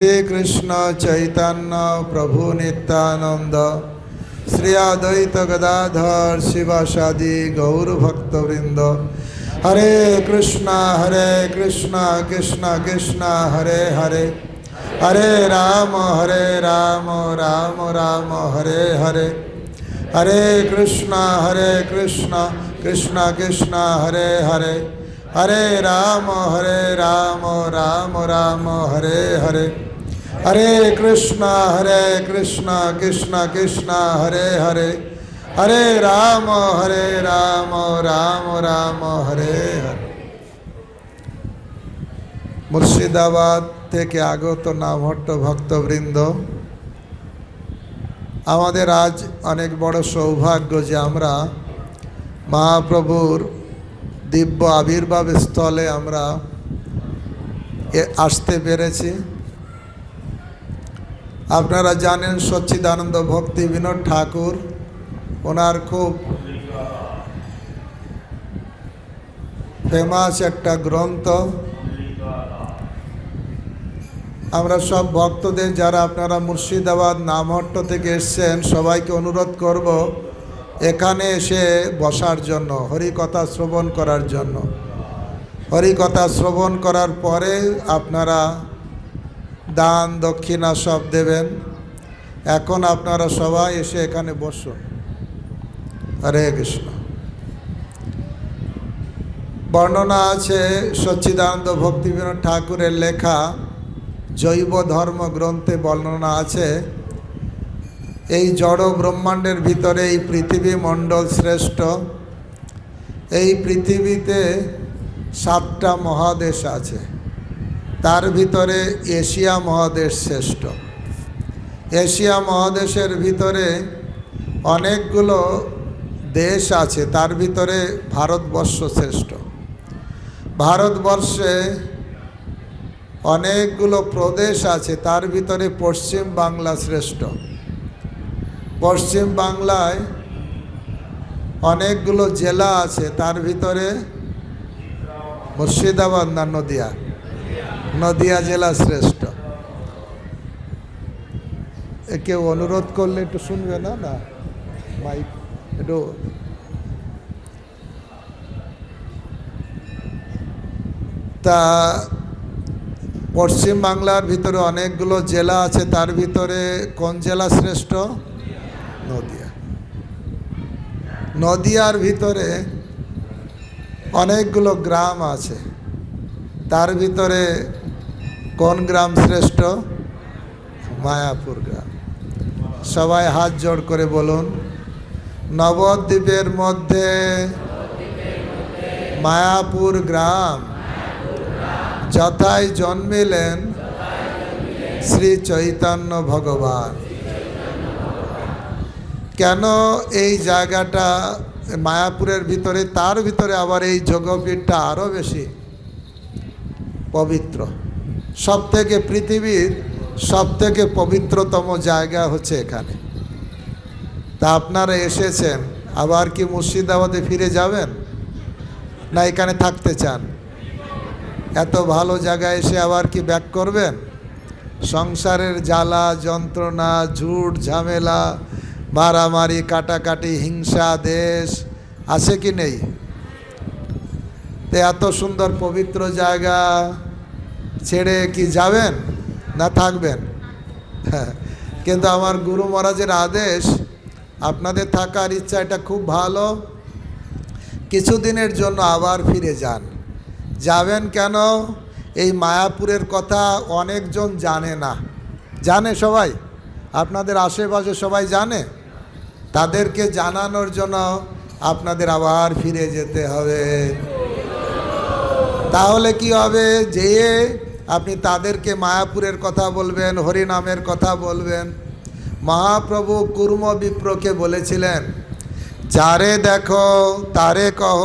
श्री कृष्ण चैतन्य प्रभु नित्यानंद श्री अद्वैत गदाधर शिवासादि गौर भक्तवृंद। हरे कृष्णा कृष्ण कृष्ण हरे हरे, हरे राम राम राम हरे हरे। हरे कृष्णा कृष्ण कृष्ण हरे हरे, हरे राम राम राम हरे हरे। हरे कृष्णा कृष्ण कृष्ण हरे हरे, हरे राम राम राम हरे हरे। মুর্শিদাবাদ থেকে আগত নামহট্ট ভক্তবৃন্দ, আমাদের আজ অনেক বড় সৌভাগ্য যে আমরা মহাপ্রভুর দিব্য আবির্ভাব স্থলে আমরা আসতে পেরেছি। আপনারা জানেন সচ্চিদানন্দ ভক্তি বিনোদ ঠাকুর, ওনার খুব ফেমাস একটা গ্রন্থ। আমরা সব ভক্তদের, যারা আপনারা মুর্শিদাবাদ নামহট্ট থেকে এসছেন, সবাইকে অনুরোধ করব এখানে এসে বসার জন্য, হরিকথা শ্রবণ করার জন্য। হরিকথা শ্রবণ করার পরে আপনারা দান দক্ষিণা সব দেবেন। এখন আপনারা সবাই এসে এখানে বসুন। হরে কৃষ্ণ। বর্ণনা আছে সচ্চিদানন্দ ভক্তিবিনোদ ঠাকুরের লেখা জৈব ধর্ম গ্রন্থে বর্ণনা আছে, এই জড় ব্রহ্মাণ্ডের ভিতরে এই পৃথিবী মণ্ডল শ্রেষ্ঠ। এই পৃথিবীতে 7টা মহাদেশ আছে, তার ভিতরে এশিয়া মহাদেশ শ্রেষ্ঠ। এশিয়া মহাদেশের ভিতরে অনেকগুলো দেশ আছে, তার ভিতরে ভারতবর্ষ শ্রেষ্ঠ। ভারতবর্ষে অনেকগুলো প্রদেশ আছে, তার ভিতরে পশ্চিম বাংলা শ্রেষ্ঠ। পশ্চিম বাংলায় অনেকগুলো জেলা আছে, তার ভিতরে মুর্শিদাবাদ না নদিয়া জেলা শ্রেষ্ঠ। একে অনুরোধ করলে একটু শুনবে না মাইক একটু। তা পশ্চিম বাংলার ভিতরে অনেকগুলো জেলা আছে, তার ভিতরে কোন জেলা শ্রেষ্ঠ? নদিয়া। নদিয়ার ভিতরে অনেকগুলো গ্রাম আছে, তার ভিতরে কোন গ্রাম শ্রেষ্ঠ? মায়াপুর গ্রাম। সবাই হাত জোড় করে বলুন, নবদ্বীপের মধ্যে মায়াপুর গ্রাম, যথায় জন্মিলেন শ্রী চৈতন্য ভগবান। কেন এই জায়গাটা মায়াপুরের ভিতরে, তার ভিতরে আবার এই যোগপীঠটা আরও বেশি পবিত্র। সবথেকে পৃথিবীর সবথেকে পবিত্রতম জায়গা হচ্ছে এখানে। তা আপনারা এসেছেন, আবার কি মুর্শিদাবাদে ফিরে যাবেন না এখানে থাকতে চান? এত ভালো জায়গায় এসে আবার কি ব্যাক করবেন? সংসারের জ্বালা যন্ত্রণা, ঝুট ঝামেলা, মারামারি কাটাকাটি, হিংসা দেশ আছে কি নেই? তো এত সুন্দর পবিত্র জায়গা ছেড়ে কি যাবেন না থাকবেন? কিন্তু আমার গুরু মহারাজের আদেশ, আপনাদের থাকার ইচ্ছা, এটা খুব ভালো। কিছুদিনের জন্য আবার ফিরে যান। যাবেন কেন? এই মায়াপুরের কথা অনেকজন জানে না। জানে সবাই? আপনাদের আশেপাশে সবাই জানে? তাদেরকে জানানোর জন্য আপনাদের আবার ফিরে যেতে হবে। তাহলে কি হবে? যেয়ে আপনি তাদেরকে মায়াপুরের কথা বলবেন, হরিনামের কথা বলবেন। মহাপ্রভু কুর্ম বিপ্রকে বলেছিলেন, যারে দেখো তারে কহ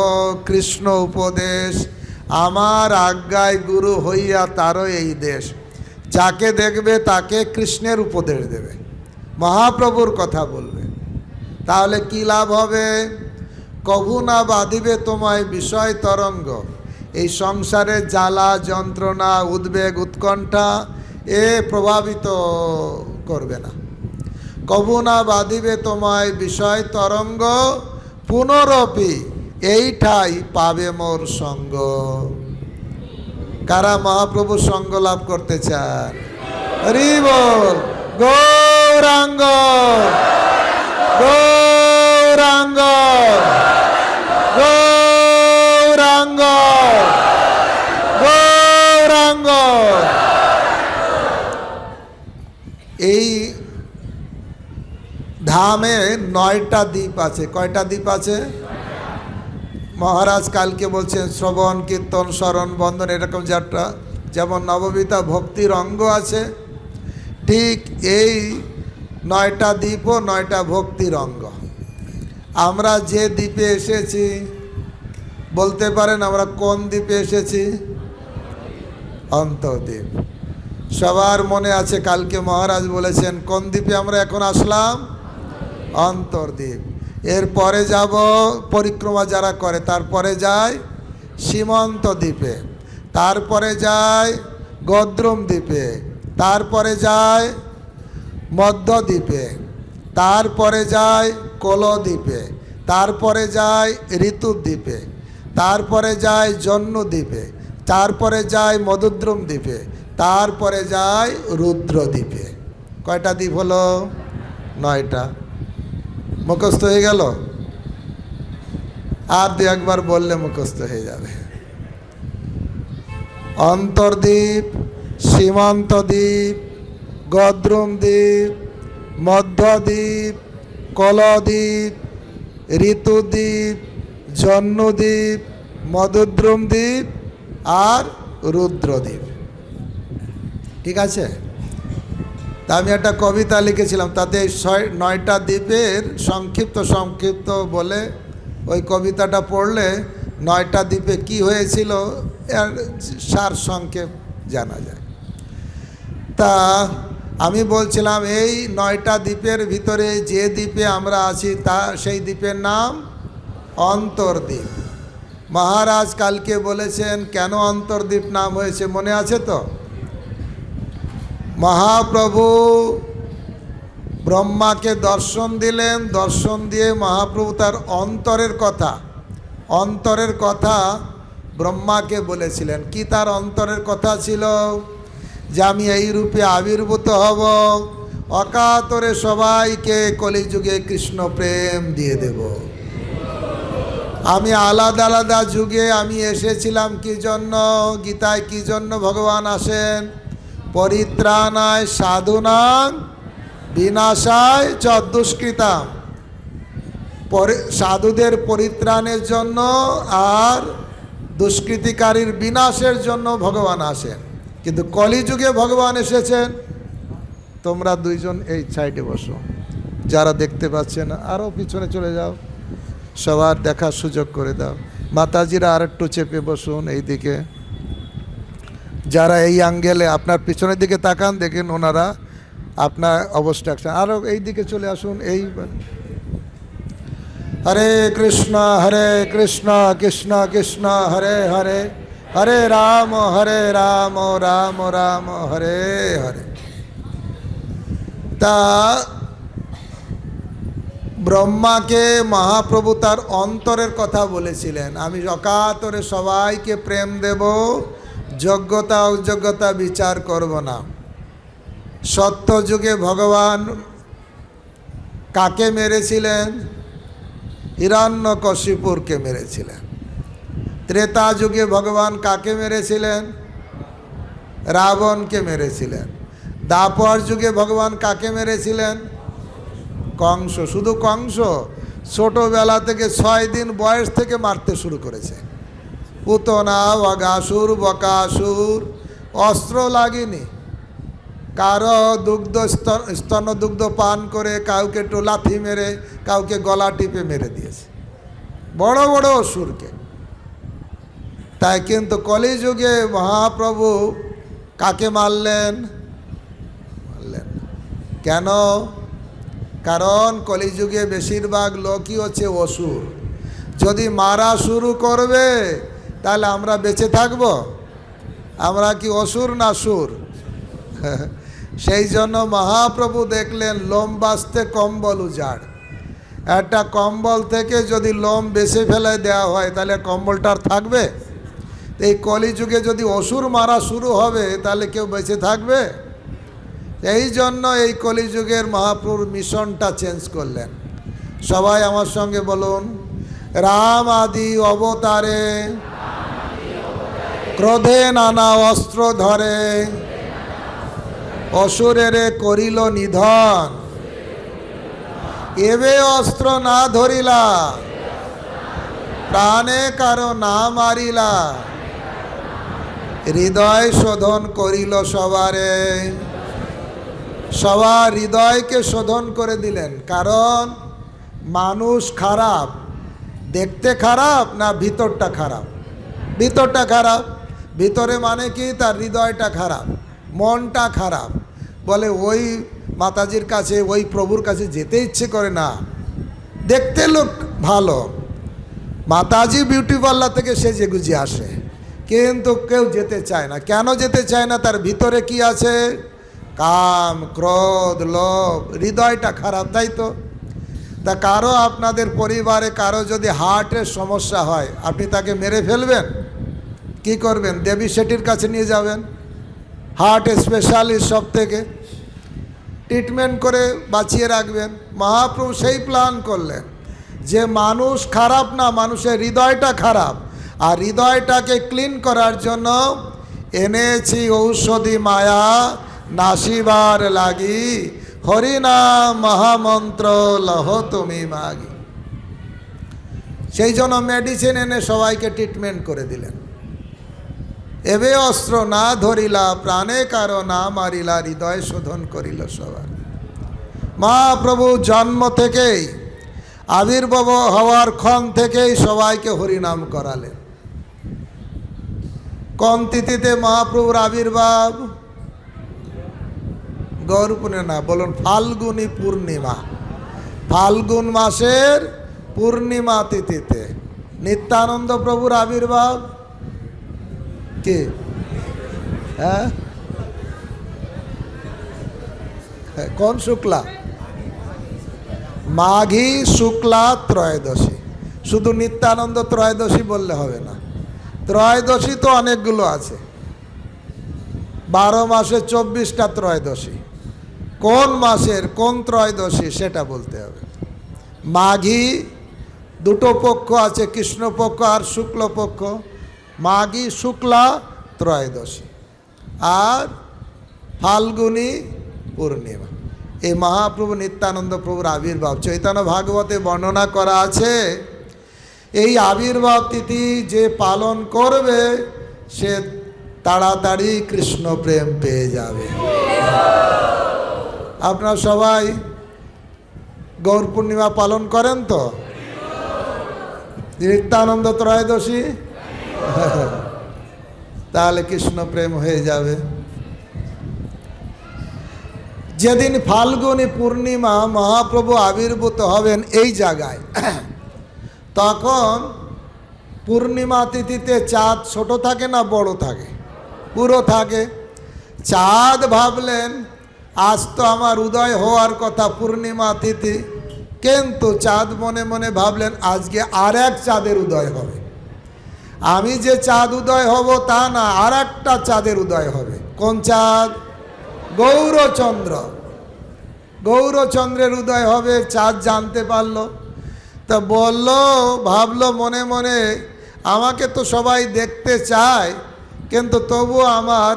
কৃষ্ণ উপদেশ, আমার আজ্ঞায় গুরু হইয়া তারও এই দেশ। যাকে দেখবে তাকে কৃষ্ণের উপদেশ দেবে, মহাপ্রভুর কথা বলবে। তাহলে কি লাভ হবে? কভু না বাঁধিবে তোমায় বিষয় তরঙ্গ। এই সংসারে জ্বালা যন্ত্রণা উদ্বেগ উৎকণ্ঠা এ প্রভাবিত করবে না। কবু না বাঁধিবে তোমায় বিষয় তরঙ্গ, পুনরপি এইঠাই পাবে মোর সঙ্গ। কারা মহাপ্রভুর সঙ্গ লাভ করতে চান? হরি বল। গৌরাঙ্গ গৌরাঙ্গ গৌরাঙ্গ গৌরাঙ্গ। এই ধামে 9টা দ্বীপ আছে। কয়টা দ্বীপ আছে? মহারাজ কালকে বলছেন শ্রবণ কীর্তন স্মরণ বন্দন এরকম যাত্রা, যেমন নববিধা ভক্তির অঙ্গ আছে, ঠিক এই 9টা দ্বীপও 9টা ভক্তির অঙ্গ। আমরা যে দ্বীপে এসেছি, বলতে পারেন আমরা কোন দ্বীপে এসেছি? অন্তর্দ্বীপ। সবার মনে আছে কালকে মহারাজ বলেছেন কোন দ্বীপে আমরা এখন আসলাম? অন্তর্দ্বীপ। এরপরে যাব পরিক্রমা যারা করে, তারপরে যায় সীমন্ত দ্বীপে, তারপরে যায় গদ্রুম দ্বীপে, তারপরে যায় মধ্যদ্বীপে, তারপরে যায় কোলদ্বীপে, তারপরে যায় ঋতুদ্বীপে, তারপরে যায় জন্মদ্বীপে, তারপরে যায় মধুদ্রুম দ্বীপে, তারপরে যায় রুদ্রদ্বীপে। কয়টা দ্বীপ হলো? 9টা। মুখস্থ হয়ে গেল? আর 2-1বার বললে মুখস্থ হয়ে যাবে। অন্তর্দ্বীপ, সীমান্ত দ্বীপ, গদ্রুম দ্বীপ, মধ্যদ্বীপ, কলদ্বীপ, ঋতুদ্বীপ, জন্মদ্বীপ, মধুদ্রুম দ্বীপ আর রুদ্রদ্বীপ। ঠিক আছে? তা আমি একটা কবিতা লিখেছিলাম, তাতে 9টা দ্বীপের সংক্ষিপ্ত বলে ওই কবিতাটা পড়লে 9টা দ্বীপে কি হয়েছিল এর সার সংক্ষেপ জানা যায়। তা আমি বলছিলাম এই 9টা দ্বীপের ভিতরে যে দ্বীপে আমরা আছি সেই দ্বীপের নাম অন্তর্দ্বীপ। মহারাজ কালকে বলেছেন কেন অন্তর্দ্বীপ নাম হয়েছে, মনে আছে তো? মহাপ্রভু ব্রহ্মাকে দর্শন দিলেন, দর্শন দিয়ে মহাপ্রভু তার অন্তরের কথা ব্রহ্মাকে বলেছিলেন। কি তার অন্তরের কথা ছিল? যে আমি এই রূপে আবির্ভূত হব, অকাতরে সবাইকে কলিযুগে কৃষ্ণ প্রেম দিয়ে দেব। আমি আলাদা আলাদা যুগে আমি এসেছিলাম কি জন্য? গীতায় কি জন্য ভগবান আসেন? পরিত্রাণায় সাধুনাং বিনাশায় চ দুষ্কৃতাম। সাধুদের পরিত্রাণের জন্য আর দুষ্কৃতিকারীর বিনাশের জন্য ভগবান আসেন। কিন্তু কলিযুগে ভগবান এসেছেন। তোমরা 2জন এই সাইডে বসো, যারা দেখতে পাচ্ছেন আরও পিছনে চলে যাও, সবার দেখার সুযোগ করে দাও। মাতাজিরা আর একটু চেপে বসুন এই দিকে। যারা এই অ্যাঙ্গেলে আপনার পিছনের দিকে তাকান, দেখেন ওনারা আপনার অবস্ট্রাকশন। আরও এই দিকে চলে আসুন। এই হরে কৃষ্ণ কৃষ্ণ কৃষ্ণ হরে হরে, হরে রাম রাম রাম হরে হরে। তা ব্রহ্মাকে মহাপ্রভু তার অন্তরের কথা বলেছিলেন, আমি অকাতরে সবাইকে প্রেম দেব, যোগ্যতা অযোগ্যতা বিচার করব না। সত্যযুগে ভগবান কাকে মেরেছিলেন? হিরণ্যকশিপুরকে মেরেছিলেন। ত্রেতা যুগে ভগবান কাকে মেরেছিলেন? রাবণকে মেরেছিলেন। দ্বাপর যুগে ভগবান কাকে মেরেছিলেন? কংস। শুধু কংস, ছোটবেলা থেকে 6 দিন বয়স থেকে মারতে শুরু করেছে। পুতনা, অগাসুর, বকাসুর, অস্ত্র লাগেনি, কারো স্তন দুগ্ধ পান করে কাউকে একটু লাথি মেরে কাউকে গলা টিপে মেরে দিয়েছে, বড় বড় অসুরকে। তাই কিন্তু কলিযুগে মহাপ্রভু কাকে মারলেন? কেন? কারণ কলিযুগে বেশিরভাগ লোকই হচ্ছে অসুর। যদি মারা শুরু করবে তাহলে আমরা বেঁচে থাকব? আমরা কি অসুর না সুর? সেই জন্য মহাপ্রভু দেখলেন লোম বাঁচতে কম্বল উজাড়। একটা কম্বল থেকে যদি লোম বেছে ফেলে দেওয়া হয় তাহলে কম্বলটা আর থাকবে? এই কলিযুগে যদি অসুর মারা শুরু হবে তাহলে কেউ বেঁচে থাকবে? এই জন্য এই কলিযুগের মহাপ্রভুর মিশনটা চেঞ্জ করলেন। সবাই আমার সঙ্গে বলুন, রাম আদি অবতারে ক্রোধে নানা অস্ত্র ধরে অসুরেরে করিল নিধন, এবে অস্ত্র না ধরিলা প্রাণে কারো না মারিলা, হৃদয় শোধন করিল সবারে। সবার হৃদয়কে শোধন করে দিলেন। কারণ মানুষ খারাপ, দেখতে খারাপ না ভিতরটা খারাপ? ভিতরটা খারাপ। ভিতরে মানে কি? তার হৃদয়টা খারাপ, মনটা খারাপ। বলে ওই মাতাজির কাছে, ওই প্রভুর কাছে যেতে ইচ্ছে করে না। দেখতে লোক ভালো, মাতাজি বিউটি পার্লার থেকে সেজে গুজে আসে, কিন্তু কেউ যেতে চায় না। কেন যেতে চায় না? তার ভিতরে কি আছে? কাম, ক্রোধ, লোভ, হৃদয়টা খারাপ, তাই তো? তা কারো আপনাদের পরিবারে কারো যদি হার্টের সমস্যা হয়, আপনি তাকে মেরে ফেলবেন? কি করবেন? দেবী শেঠির কাছে নিয়ে যাবেন, হার্ট স্পেশালিস্ট, সব থেকে ট্রিটমেন্ট করে বাঁচিয়ে রাখবেন। মহাপ্রভু সেই প্ল্যান করলেন যে মানুষ খারাপ না, মানুষের হৃদয়টা খারাপ। আর হৃদয়টাকে ক্লিন করার জন্য এনেছি ঔষধি মায়া নাসিবার লাগি, হরিনাম মহামন্ত্র লহ তুমি মাগি। সেই জন্য মেডিসিন এনে সবাইকে ট্রিটমেন্ট করে দিলেন। এবে অস্ত্র না ধরিলা প্রাণে কারো না মারিলা, হৃদয় শোধন করিল সবার। মহাপ্রভু জন্ম থেকেই, আবির্ভাব হওয়ার ক্ষণ থেকেই সবাইকে হরিনাম করালেন। কোন তিথিতে মহাপ্রভুর আবির্ভাব? গৌর পূর্ণিমা। বলুন, ফাল্গুনী পূর্ণিমা। ফাল্গুন মাসের পূর্ণিমা তিথিতে নিত্যানন্দ প্রভুর আবির্ভাব। কি? হ্যাঁ, কোন শুক্লা? মাঘী শুক্লা ত্রয়োদশী। শুধু নিত্যানন্দ ত্রয়োদশী বললে হবে না, ত্রয়োদশী তো অনেকগুলো আছে। 12 মাসে 24টা ত্রয়োদশী। কোন মাসের কোন ত্রয়োদশী সেটা বলতে হবে। মাঘী দুটো পক্ষ আছে, কৃষ্ণপক্ষ আর শুক্লপক্ষ। মাঘী শুক্লা ত্রয়োদশী আর ফাল্গুনী পূর্ণিমা। এই মহাপ্রভু নিত্যানন্দ প্রভুর আবির্ভাব চৈতন্য ভাগবতে বর্ণনা করা আছে। এই আবির্ভাব তিথি যে পালন করবে সে তাড়াতাড়ি কৃষ্ণ প্রেম পেয়ে যাবে। আপনারা সবাই গৌর পূর্ণিমা পালন করেন তো? নিত্যানন্দ ত্রয়োদশী? তাহলে কৃষ্ণ প্রেম হয়ে যাবে। যেদিন ফাল্গুনী পূর্ণিমা মহাপ্রভু আবির্ভূত হবেন এই জায়গায়, তখন পূর্ণিমা তিথিতে চাঁদ ছোট থাকে না বড় থাকে? পুরো থাকে। চাঁদ ভাবলেন আজ তো আমার উদয় হওয়ার কথা পূর্ণিমা তিথি, কিন্তু চাঁদ মনে মনে ভাবলেন আজকে আর এক চাঁদের উদয় হবে। আমি যে চাঁদ উদয় হব তা না, আর একটা চাঁদের উদয় হবে। কোন চাঁদ? গৌরচন্দ্র। গৌরচন্দ্রের উদয় হবে। চাঁদ জানতে পারল, তা বলল, ভাবলো মনে মনে, আমাকে তো সবাই দেখতে চায়, কিন্তু তবু আমার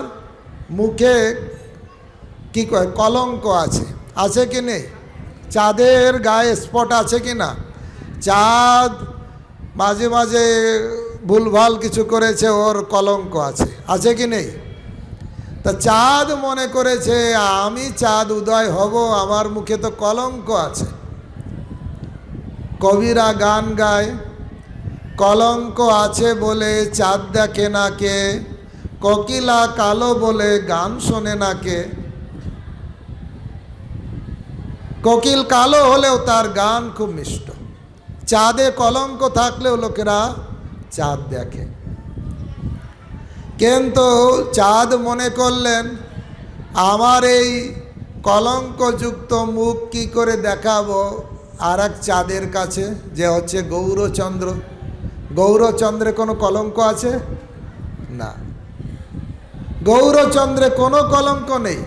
মুখে কি কয় কলঙ্ক আছে। আছে কি নেই? চাঁদের গায়ে স্পট আছে কি না? চাঁদ মাঝে মাঝে ভুলভাল কিছু করেছে, ওর কলঙ্ক আছে। আছে কি নেই? তা চাঁদ মনে করেছে আমি চাঁদ উদয় হব, আমার মুখে তো কলঙ্ক আছে। কবিরা গান গায়, কলঙ্ক আছে বলে চাঁদ দেখে না কে, কোকিলা কালো বলে গান শোনে না কে। কোকিল কালো হলেও তার গান খুব মিষ্ট। চাঁদে কলঙ্ক থাকলেও লোকেরা চাঁদ দেখে। কিন্তু চাঁদ মনে করলেন আমার এই কলঙ্কযুক্ত মুখ কি করে দেখাবো আর এক চাঁদের কাছে, যে হচ্ছে গৌরচন্দ্র। গৌরচন্দ্রে কোনো কলঙ্ক আছে? না, গৌরচন্দ্রে কোনো কলঙ্ক নেই।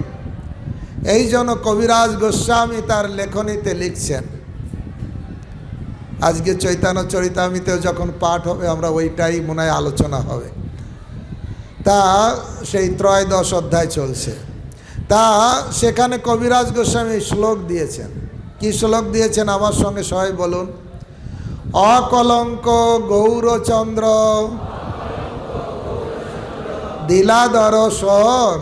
এই জন্য কবিরাজ গোস্বামী তার লেখনীতে লিখছেন, আজকে চৈতন্য চরিতামৃতেও যখন পাঠ হবে আমরা ওইটাই মনে হয় আলোচনা হবে। তা সেই ত্রয়োদশ অধ্যায় চলছে, তা সেখানে কবিরাজ গোস্বামী শ্লোক দিয়েছেন। কি শ্লোক দিয়েছেন আমার সঙ্গে সবাই বলুন? অকলঙ্ক গৌরচন্দ্র দিলা দর্শন,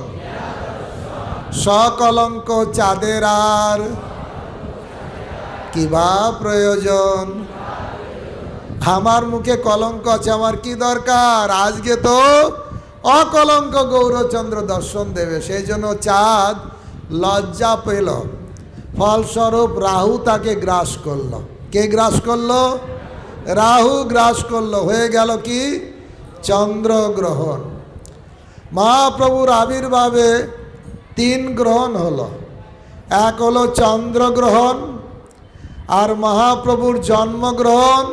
সকলঙ্ক চাঁদের আর কিবা প্রয়োজন। আমার মুখে কলঙ্ক আছে, আমার কি দরকার? আজকে তো অকলঙ্ক গৌরচন্দ্র দর্শন দেবে, সেই জন্য চাঁদ লজ্জা পেল। ফলস্বরূপ রাহু তাকে গ্রাস করল। কে গ্রাস করলো? রাহু গ্রাস করলো। হয়ে গেল কি? চন্দ্রগ্রহণ। মহাপ্রভুর আবির্ভাবে 3 গ্রহণ হলো। এক হলো চন্দ্রগ্রহণ, আর মহাপ্রভুর জন্মগ্রহণ,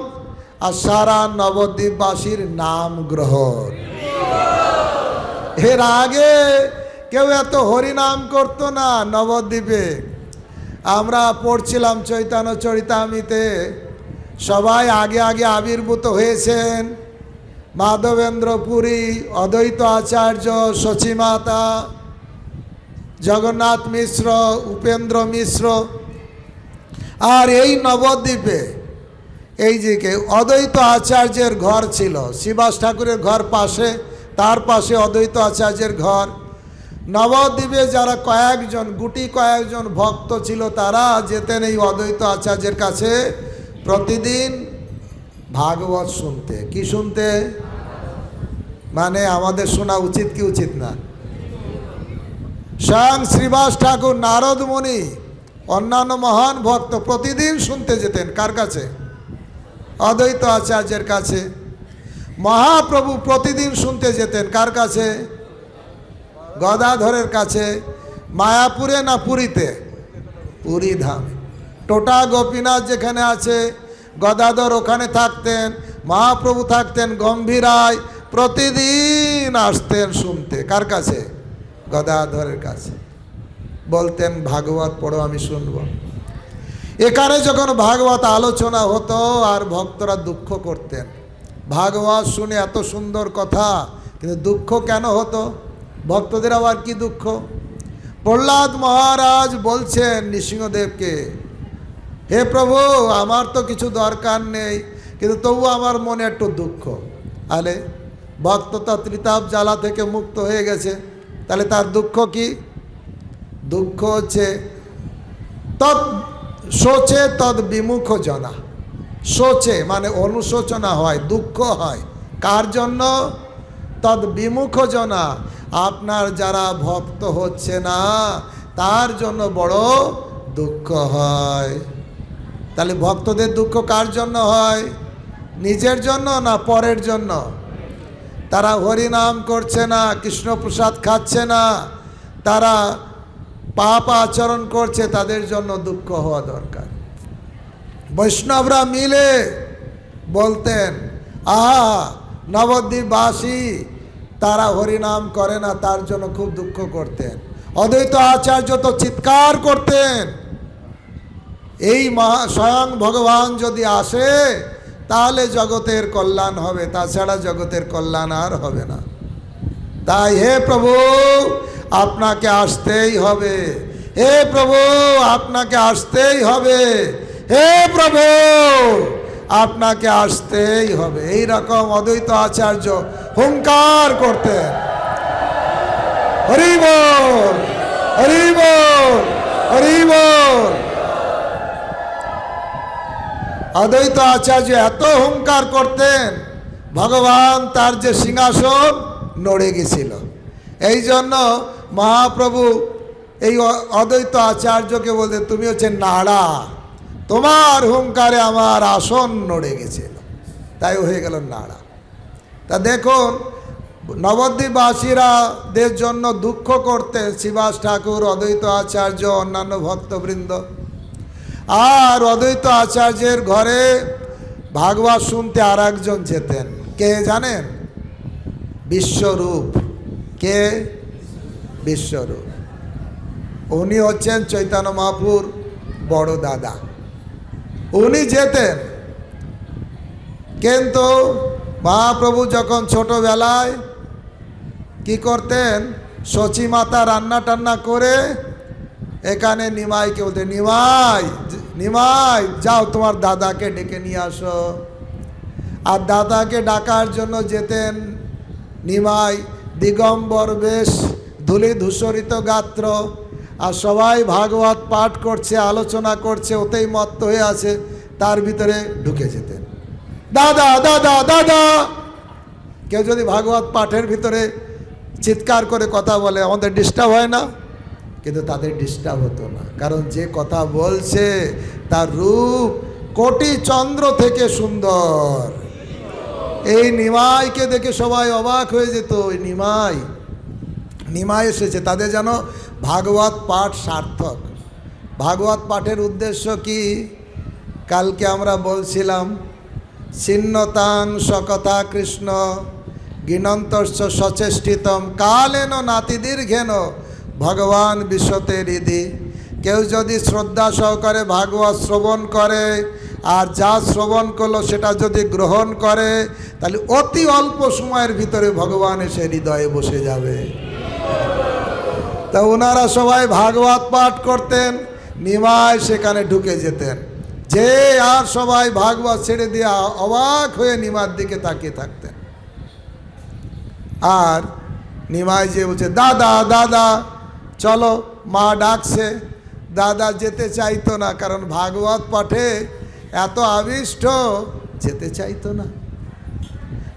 আর সারা নবদ্বীপবাসীর নাম গ্রহণ। এর আগে কেউ এত হরিনাম করতো না নবদ্বীপে। আমরা পড়ছিলাম চৈতন্য চরিতামৃতে, সবাই আগে আগে আবির্ভূত হয়েছেন। মাধবেন্দ্র পুরী, অদ্বৈত আচার্য, সচিমাতা, জগন্নাথ মিশ্র, উপেন্দ্র মিশ্র। আর এই নবদ্বীপে এই যে অদ্বৈত আচার্যের ঘর ছিল, শিবাস ঠাকুরের ঘর পাশে, তার পাশে অদ্বৈত আচার্যের ঘর। নবদ্বীপে যারা কয়েকজন গুটি কয়েকজন ভক্ত ছিল, তারা যেতেন এই অদ্বৈত আচার্যের কাছে প্রতিদিন ভাগবত শুনতে। কি শুনতে? মানে আমাদের শোনা উচিত কি উচিত না? স্বয়ং শ্রীবাস ঠাকুর, নারদ মুনি, অন্যান্য মহান ভক্ত প্রতিদিন শুনতে যেতেন। কার কাছে? অদ্বৈত আচার্যের কাছে। মহাপ্রভু প্রতিদিন শুনতে যেতেন কার কাছে? গদাধরের কাছে। মায়াপুরে না পুরীতে? পুরী ধামে। টোটা গোপীনাথ যেখানে আছে, গদাধর ওখানে থাকতেন, মহাপ্রভু থাকতেন গম্ভীরায়। প্রতিদিন আসতেন শুনতে। কার কাছে? গদাধরের কাছে। বলতেন ভাগবত পড়ো, আমি শুনব। এখানে যখন ভাগবত আলোচনা হতো আর ভক্তরা দুঃখ করতেন, ভাগবত শুনে এত সুন্দর কথা, কিন্তু দুঃখ কেন হতো? ভক্তদের আবার কি দুঃখ? প্রহ্লাদ মহারাজ বলছেন নৃসিংহদেবকে, হে প্রভু, আমার তো কিছু দরকার নেই, কিন্তু তবু আমার মনে একটু দুঃখ। আলে ভক্ত তো ত্রিতাপ জ্বালা থেকে মুক্ত হয়ে গেছে, তাহলে তার দুঃখ কি? দুঃখ হচ্ছে তৎ শোচে তদ বিমুখ জনা। শোচে মানে অনুশোচনা হয়, দুঃখ হয়। কার জন্য? তদ বিমুখ জনা, আপনার যারা ভক্ত হচ্ছে না তার জন্য বড় দুঃখ হয়। তাহলে ভক্তদের দুঃখ কার জন্য হয়? নিজের জন্য না পরের জন্য? তারা হরিনাম করছে না, কৃষ্ণপ্রসাদ খাচ্ছে না, তারা পাপ আচরণ করছে, তাদের জন্য দুঃখ হওয়া দরকার। বৈষ্ণবরা মিলে বলতেন, আহা নবদ্বীপবাসী তারা হরিনাম করে না, তার জন্য খুব দুঃখ করতেন। অদ্বৈত আচার্য তো চিৎকার করতেন, এই স্বয়ং ভগবান যদি আসে তাহলে জগতের কল্যাণ হবে, তাছাড়া জগতের কল্যাণ আর হবে না। তাই হে প্রভু আপনাকে আসতেই হবে, হে প্রভু আপনাকে আসতেই হবে, হে প্রভু আপনাকে আসতেই হবে। এই রকম অদ্বৈত আচার্য হুঙ্কার করতেন। হরি বল, হরি বল, হরি বল। অদ্বৈত আচার্য এত হুঙ্কার করতেন, ভগবান তার যে সিংহাসন নড়ে গেছিল। এই জন্য মহাপ্রভু এই অদ্বৈত আচার্যকে বলতে, তুমি হচ্ছে নাড়া, তোমার হুঙ্কারে আমার আসন নড়ে গেছিল, তাই হয়ে গেল নাড়া। তা দেখুন নবদ্বীপবাসীরাদের জন্য দুঃখ করতেন শ্রীবাস ঠাকুর, অদ্বৈত আচার্য, অন্যান্য ভক্তবৃন্দ। আর অদ্বৈত আচার্যের ঘরে ভাগবত শুনতে আর একজন যেতেন, কে জানেন? বিশ্বরূপ। কে? বিশ্বরূপ। উনি হচ্ছেন চৈতন্য মহাপ্রভুর বড় দাদা। উনি যেতেন, কিন্তু মহাপ্রভু যখন ছোটবেলায় কি করতেন, সচী মাতা রান্না টান্না করে এখানে নিমাইকে বলতেন, নিমাই নিমাই যাও তোমার দাদাকে ডেকে নিয়ে আসো। আর দাদাকে ডাকার জন্য যেতেন নিমাই, দিগম্বর বেশ, ধূলি ধূসরিত গাত্র, আর সবাই ভাগবত পাঠ করছে, আলোচনা করছে, ওতেই মত্ত হয়ে আছে, তার ভিতরে ঢুকে যেতেন। দাদা দাদা দাদা। কেউ যদি ভাগবত পাঠের ভিতরে চিৎকার করে কথা বলে আমাদের ডিস্টার্ব হয় না? কিন্তু তাদের ডিস্টার্ব হতো না, কারণ যে কথা বলছে তার রূপ কোটি চন্দ্র থেকে সুন্দর। এই নিমাইকে দেখে সবাই অবাক হয়ে যেত, ওই নিমাই এসেছে, তাদের যেন ভাগবত পাঠ সার্থক। ভাগবত পাঠের উদ্দেশ্য কি? কালকে আমরা বলছিলাম, ছিন্নতাং সকথা কৃষ্ণ গিনন্তস্য সচেষ্টিতম কালেন নাতিদীর্ঘেন ভগবান বিশ্বতে হৃদি। কেউ যদি শ্রদ্ধা সহকারে ভাগবত শ্রবণ করে আর যা শ্রবণ করলো সেটা যদি গ্রহণ করে, তাহলে অতি অল্প সময়ের ভিতরে ভগবান এসে হৃদয়ে বসে যাবে। তা ওনারা সবাই ভাগবত পাঠ করতেন, নিমাই সেখানে ঢুকে যেতেন, যে আর সবাই ভাগবত ছেড়ে দিয়ে অবাক হয়ে নিমার দিকে তাকিয়ে থাকতেন। আর নিমাই যে বলছে, দাদা দাদা চলো, মা ডাকছে। দাদা যেতে চাইতো না, কারণ ভাগবত পাঠে এত আবিষ্ট, যেতে চাইতো না।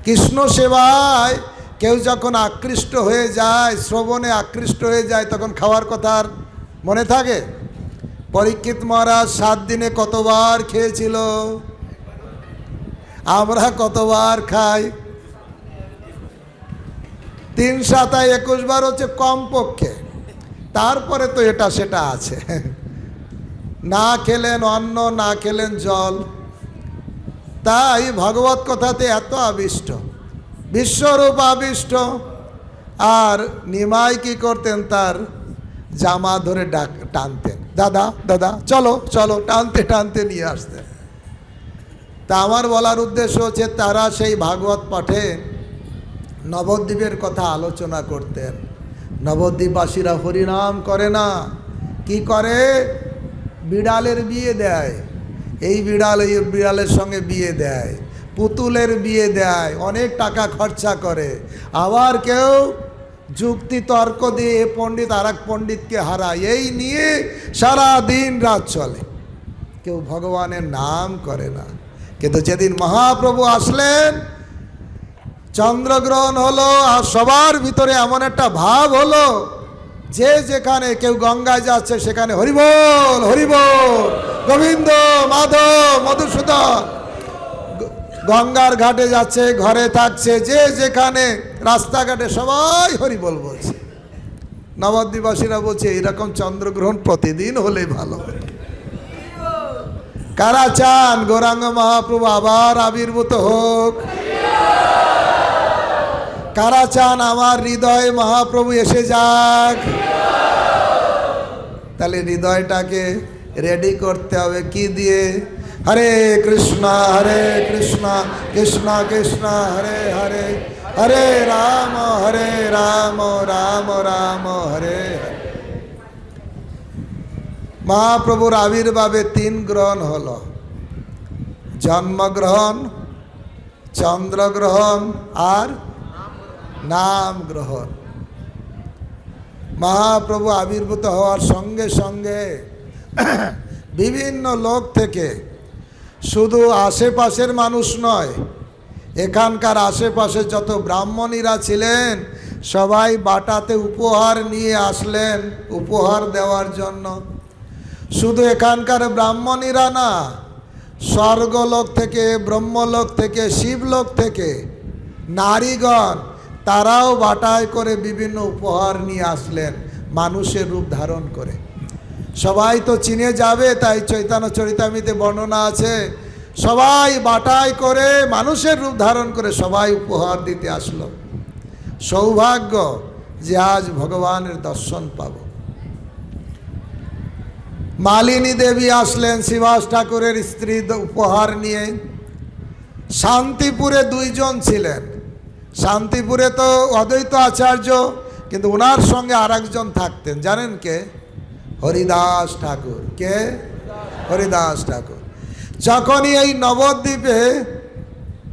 কৃষ্ণ সেবায় কেউ যখন আকৃষ্ট হয়ে যায়, শ্রবণে আকৃষ্ট হয়ে যায়, তখন খাওয়ার কথা আর মনে থাকে? পরীক্ষিত মহারাজ 7 দিনে কতবার খেয়েছিল? আমরা কতবার খাই? 3 7 21 বার হচ্ছে কমপক্ষে, তারপরে তো এটা সেটা আছে। না খেলেন অন্ন, না খেলেন জল। তাই ভগবত কথাতে এত আবিষ্ট, বিশ্বরূপ আবিষ্ট। আর নিমাই কি করতেন, তার জামা ধরে টানতেন, দাদা দাদা চলো চলো, টানতে টানতে নিয়ে আসতেন। তা আমার বলার উদ্দেশ্য হচ্ছে, তারা সেই ভাগবত পাঠে নবদ্বীপের কথা আলোচনা করতেন। নবদ্বীপবাসীরা হরিনাম করে না, কি করে? বিড়ালের বিয়ে দেয়, এই বিড়ালের সঙ্গে বিয়ে দেয়, পুতুলের বিয়ে দেয়, অনেক টাকা খরচা করে। আবার কেউ যুক্তি তর্ক দিয়ে এ পণ্ডিত আর এক পণ্ডিতকে হারায়, এই নিয়ে সারা দিন রাত চলে। কেউ ভগবানের নাম করে না। কিন্তু যেদিন মহাপ্রভু আসলেন, চন্দ্রগ্রহণ হলো, আর সবার ভিতরে এমন একটা ভাব হলো, যে যেখানে কেউ গঙ্গায় যাচ্ছে সেখানে হরিবোল হরিবোল, গোবিন্দ মাধব মধুসূদন। গঙ্গার ঘাটে যাচ্ছে, ঘরে থাকছে, যে যেখানে রাস্তাঘাটে সবাই হরিবোল বলছে। নবদ্বীপবাসীরা বলছে, এরকম চন্দ্রগ্রহণ প্রতিদিন হলেই ভালো। কারা চান গৌরাঙ্গ মহাপ্রভু আবার আবির্ভূত হোক? কারা চান আমার হৃদয়ে মহাপ্রভু এসে যাক? তাহলে হৃদয়টাকে রেডি করতে হবে কি দিয়ে? হরে কৃষ্ণ কৃষ্ণ কৃষ্ণ হরে হরে, হরে রাম রাম রাম হরে হরে। মহাপ্রভুর আবির্ভাবে 3 গ্রহণ হলো, জন্মগ্রহণ, চন্দ্রগ্রহণ আর নাম গ্রহণ। মহাপ্রভু আবির্ভূত হওয়ার সঙ্গে সঙ্গে বিভিন্ন লোক থেকে, শুধু আশেপাশের মানুষ নয়, এখানকার আশেপাশে যত ব্রাহ্মণীরা ছিলেন সবাই বাটাতে উপহার নিয়ে আসলেন উপহার দেওয়ার জন্য। শুধু এখানকার ব্রাহ্মণীরা না, স্বর্গলোক থেকে, ব্রহ্মলোক থেকে, শিবলোক থেকে নারীগণ তারাও বাটায় করে বিভিন্ন উপহার নিয়ে আসলেন মানুষের রূপ ধারণ করে। সবাই তো চিনে যাবে, তাই চৈতন্য চরিতামৃতে বর্ণনা আছে, সবাই বাটায় করে মানুষের রূপ ধারণ করে সবাই উপহার দিতে আসলো। সৌভাগ্য যে আজ ভগবানের দর্শন পাব। মালিনী দেবী আসলেন শ্রীবাস ঠাকুরের স্ত্রী উপহার নিয়ে। শান্তিপুরে দুইজন ছিলেন। শান্তিপুরে তো অদ্বৈত আচার্য, কিন্তু ওনার সঙ্গে আর একজন থাকতেন, জানেন কে? হরিদাস ঠাকুর। কে? হরিদাস ঠাকুর। যখনই এই নবদ্বীপে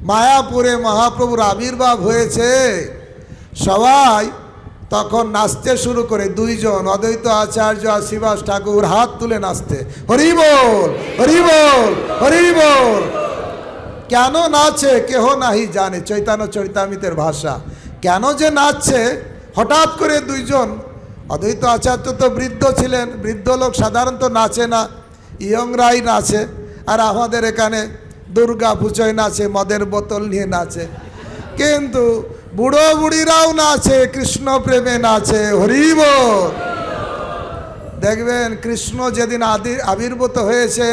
মায়াপুরে মহাপ্রভুর আবির্ভাব হয়েছে, সবাই তখন নাচতে শুরু করে। দুইজন, অদ্বৈত আচার্য আর শ্রীবাস ঠাকুর হাত তুলে নাচতে, হরি বল, হরি বল, হরি বল। কেন নাচে কেহ নাহি জানে, চৈতন্য চরিতামৃতের ভাষা। কেন যে নাচছে, হঠাৎ করে দুইজন, অদ্বৈত আচার্য তো বৃদ্ধ ছিলেন, বৃদ্ধ লোক সাধারণত নাচে না, ইয়ংরাই নাচে। আর আমাদের এখানে দুর্গা পুজোয় নাচে, মদের বোতল নিয়ে নাচে। কিন্তু বুড়ো বুড়িরাও নাচে, কৃষ্ণ প্রেমে নাচে, হরি বল। দেখবেন কৃষ্ণ যেদিন আবির্ভূত হয়েছে,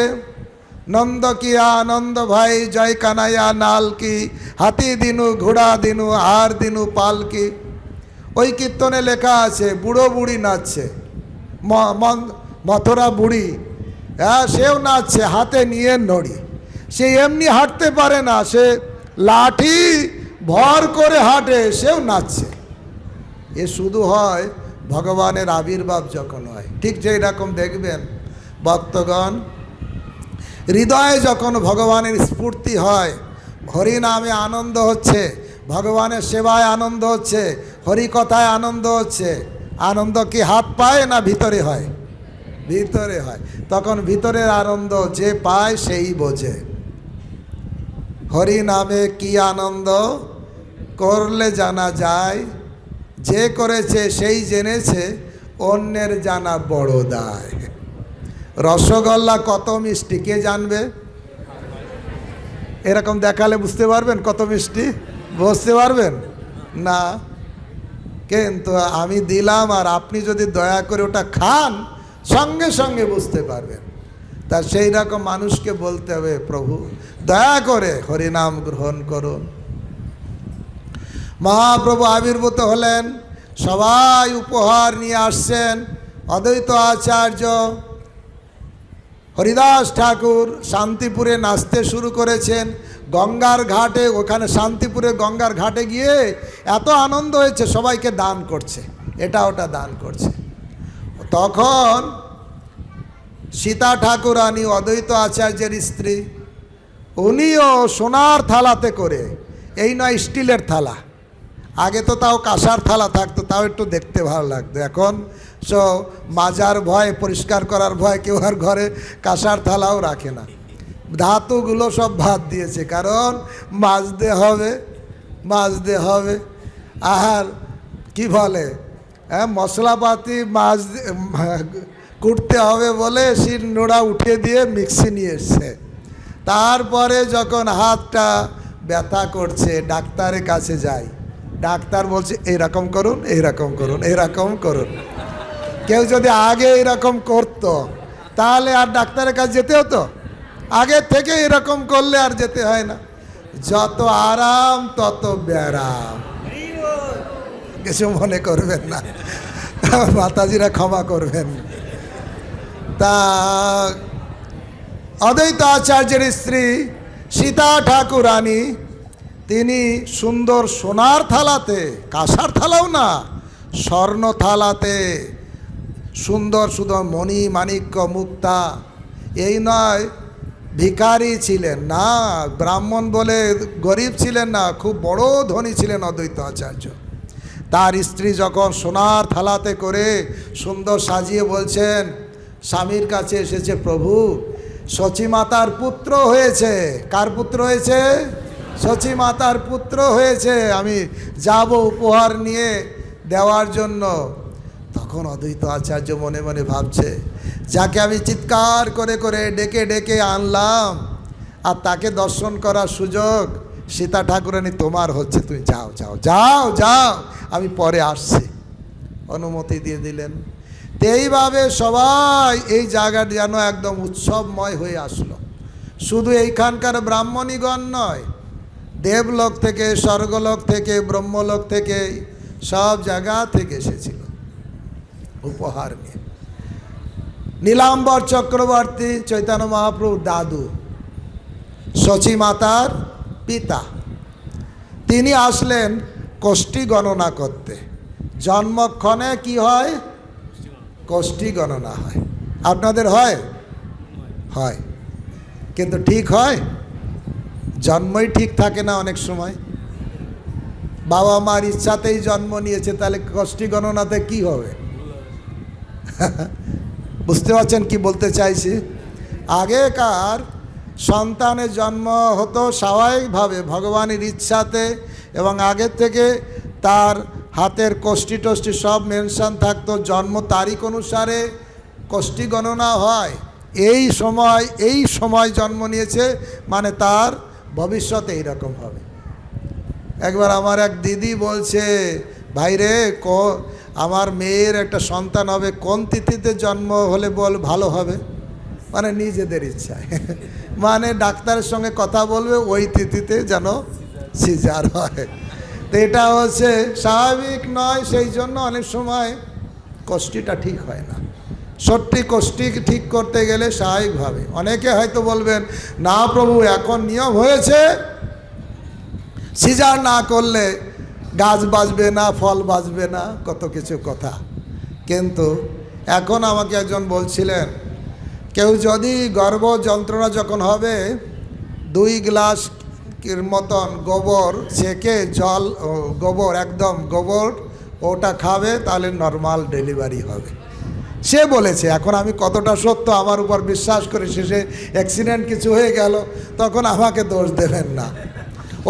নন্দ কি আনন্দ ভাই জয় কানাইয়া নাল কি, হাতি দিনু ঘোড়া দিনু আর দিনু পাল কি। ওই কীর্তনে লেখা আছে বুড়ো বুড়ি নাচছে, মথুরা বুড়ি, হ্যাঁ সেও নাচছে, হাতে নিয়ে নড়ি। সে এমনি হাঁটতে পারে না, সে লাঠি ভর করে হাঁটে, সেও নাচছে। এ শুধু হয় ভগবানের আবির্ভাব যখন হয়। ঠিক যেই রকম দেখবেন ভক্তগণ, হৃদয়ে যখন ভগবানের স্ফূর্তি হয়, হরি নামে আনন্দ হচ্ছে, ভগবানের সেবায় আনন্দ হচ্ছে, হরি কথায় আনন্দ হচ্ছে, আনন্দ কি হাত পায় না ভিতরে হয়? ভিতরে হয়। তখন ভিতরের আনন্দ যে পায় সেই বোঝে। হরি নামে কি আনন্দ করলে জানা যায়, যে করেছে সেই জেনেছে, অন্যের জানা বড় দায়। রসগোল্লা কত মিষ্টি কে জানবে? এরকম দেখালে বুঝতে পারবেন কত মিষ্টি? বুঝতে পারবেন না। কিন্তু আমি দিলাম, আর আপনি যদি দয়া করে ওটা খান, সঙ্গে সঙ্গে বুঝতে পারবেন। তা সেই রকম মানুষকে বলতে হবে, প্রভু দয়া করে হরিনাম গ্রহণ করুন। মহাপ্রভু আবির্ভূত হলেন, সবাই উপহার নিয়ে আসছেন। অদ্বৈত আচার্য হরিদাস ঠাকুর শান্তিপুরে নাচতে শুরু করেছেন। গঙ্গার ঘাটে, ওখানে শান্তিপুরে গঙ্গার ঘাটে গিয়ে এত আনন্দ হয়েছে, সবাইকে দান করছে, এটা ওটা দান করছে। তখন সীতা ঠাকুরানী অদ্বৈত আচার্যের স্ত্রী, উনিও সোনার থালাতে করে, এই নয় স্টিলের থালা, আগে তো তাও কাঁসার থালা থাকতো, তাও একটু দেখতে ভালো লাগতো। এখন মাজার ভয়, পরিষ্কার করার ভয় কেউ আর ঘরে কাঁসার থালাও রাখে না। ধাতুগুলো সব বাদ দিয়েছে, কারণ মাজতে হবে, মাজতে হবে। আর কি বলে, মশলাপাতি কুটতে হবে বলে শিল নোড়া উঠিয়ে দিয়ে মিক্সি নিয়ে এসছে। তারপরে যখন হাতটা ব্যথা করছে, ডাক্তারের কাছে যাই, ডাক্তার বলছে এইরকম করুন, এইরকম করুন, এইরকম করুন। কেউ যদি আগে এরকম করতো তাহলে আর ডাক্তারের কাছে যেতে হতো? আগে থেকে এরকম করলে আর যেতে হয় না। যত আরাম তত ব্যারাম, কিছু মনে করবেন না, মাতাজিরা ক্ষমা করবেন। তা অদ্বৈত আচার্যের স্ত্রী সীতা ঠাকুরানী, তিনি সুন্দর সোনার থালাতে, কাঁসার থালাও না, স্বর্ণ থালাতে সুন্দর সুন্দর মণি মাণিক্য মুক্তা, এই নয় ভিখারি ছিলেন না, ব্রাহ্মণ বলে গরিব ছিলেন না, খুব বড় ধনী ছিলেন অদ্বৈত আচার্য। তার স্ত্রী যখন সোনার থালাতে করে সুন্দর সাজিয়ে বলছেন, স্বামীর কাছে এসেছে, প্রভু সচী মাতার পুত্র হয়েছে। কার পুত্র হয়েছে? সচী মাতার পুত্র হয়েছে, আমি যাব উপহার নিয়ে দেওয়ার জন্য। তখন অদ্বৈত আচার্য মনে মনে ভাবছে, যাকে আমি চিৎকার করে করে ডেকে ডেকে আনলাম, আর তাকে দর্শন করার সুযোগ সীতা ঠাকুরানী তোমার হচ্ছে, তুমি যাও যাও যাও যাও, আমি পরে আসছি। অনুমতি দিয়ে দিলেন। তো এইভাবে সবাই এই জায়গাটি যেন একদম উৎসবময় হয়ে আসলো। শুধু এইখানকার ব্রাহ্মণীগণ নয়, দেবলোক থেকে, স্বর্গলোক থেকে, ব্রহ্মলোক থেকে, সব জায়গা থেকে এসেছিল উপহার নিয়ে। নীলাম্বর চক্রবর্তী চৈতন্য মহাপ্রভুর দাদু, শচী মাতার পিতা, তিনি আসলেন কোষ্ঠী গণনা করতে। জন্মক্ষণে কি হয়? কোষ্ঠী গণনা হয়। আপনাদের হয়? হয়, কিন্তু ঠিক হয়? জন্মই ঠিক থাকে না অনেক সময়। বাবা মার ইচ্ছাতেই জন্ম নিয়েছে, তাহলে কোষ্ঠী গণনাতে কি হবে? বুঝতে পারছেন কি বলতে চাইছি? আগেকার সন্তানের জন্ম হতো স্বাভাবিকভাবে ভগবানের ইচ্ছাতে, এবং আগের থেকে তার হাতের কোষ্ঠী টোষ্ঠী সব মেনশন থাকতো, জন্ম তারিখ অনুসারে কোষ্ঠী গণনা হয়। এই সময় জন্ম নিয়েছে মানে তার ভবিষ্যতে এইরকম হবে। একবার আমার এক দিদি বলছে, ভাই রে, আমার মেয়ের একটা সন্তান হবে, কোন তিথিতে জন্ম হলে বল ভালো হবে? মানে নিজেদের ইচ্ছায়, মানে ডাক্তারের সঙ্গে কথা বলবে ওই তিথিতে যেন সিজার হয়। তো এটা হচ্ছে স্বাভাবিক নয়, সেই জন্য অনেক সময় কোষ্ঠীটা ঠিক হয় না। সত্যি কোষ্ঠী ঠিক করতে গেলে স্বাভাবিকভাবে, অনেকে হয়তো বলবেন না প্রভু এখন নিয়ম হয়েছে, সিজার না করলে গাছ বাঁচবে না, ফল বাঁচবে না, কত কিছু কথা। কিন্তু এখন আমাকে একজন বলছিলেন, কেউ যদি গর্ভ যন্ত্রণা যখন হবে 2 গ্লাস মতন গোবর ছেঁকে জল, গোবর একদম গোবর ওটা খাবে, তাহলে নর্মাল ডেলিভারি হবে। সে বলেছে, এখন আমি কতটা সত্য আমার উপর বিশ্বাস করে শেষে অ্যাক্সিডেন্ট কিছু হয়ে গেল, তখন আমাকে দোষ দেবেন না।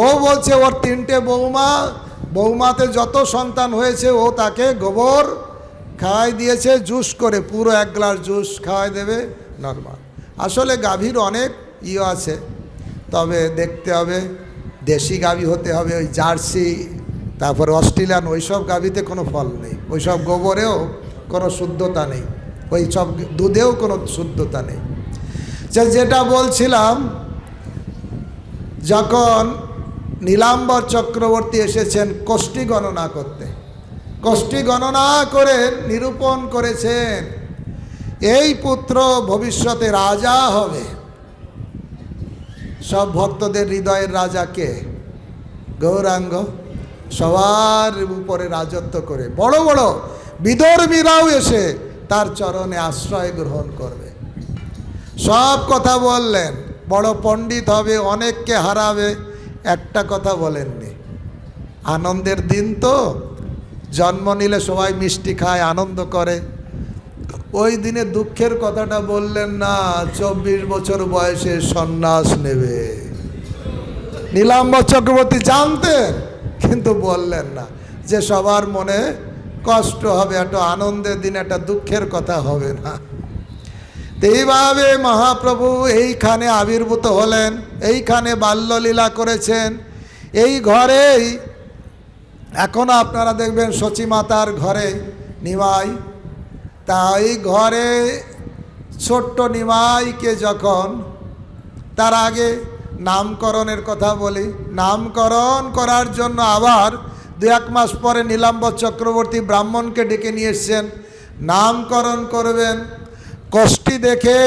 ও বলছে ওর 3টে বৌমাতে যত সন্তান হয়েছে ও তাকে গোবর খাওয়াই দিয়েছে, জুস করে, পুরো 1 গ্লাস জুস খাওয়াই দেবে, নর্মাল। আসলে গাভীর অনেক আছে, তবে দেখতে হবে দেশি গাভী হতে হবে। ওই জার্সি, তারপর অস্ট্রেলিয়ান, ওইসব গাভীতে কোনো ফল নেই, ওইসব গোবরেও কোনো শুদ্ধতা নেই, ওই সব দুধেও কোনো শুদ্ধতা নেই। যেটা বলছিলাম, যখন নীলাম্বর চক্রবর্তী এসেছেন কোষ্ঠী গণনা করতে, কোষ্ঠী গণনা করে নিরূপণ করেছেন এই পুত্র ভবিষ্যতে রাজা হবে। সব ভক্তদের হৃদয়ের রাজা কে? গৌরাঙ্গ। সবার উপরে রাজত্ব করে বড় বড় বিদর্মীরাও এসে তার চরণে আশ্রয় গ্রহণ করবে। সব কথা বললেন, বড় পণ্ডিত হবে, অনেককে হারাবে, একটা কথা বলেননি। আনন্দের দিন তো, জন্ম নিলে সবাই মিষ্টি খায়, আনন্দ করে। ওই দিনে দুঃখের কথাটা বললেন না, 24 বছর বয়সে সন্ন্যাস নেবে। নীলাম্বর চক্রবর্তী জানতেন, কিন্তু বললেন না যে সবার মনে কষ্ট হবে, একটা আনন্দের দিন, একটা দুঃখের কথা হবে না। এইভাবে মহাপ্রভু এইখানে আবির্ভূত হলেন, এইখানে বাল্যলীলা করেছেন। এই ঘরেই এখনও আপনারা দেখবেন শচী মাতার ঘরে নিমাই, তাই ঘরে ছোট্ট নিমাইকে যখন, তার আগে নামকরণের কথা বলি, নামকরণ করার জন্য আবার 2-1 মাস পরে নীলাম্বর চক্রবর্তী ব্রাহ্মণকে ডেকে নিয়ে এসছেন, নামকরণ করবেন। কোষ্ঠী দেখে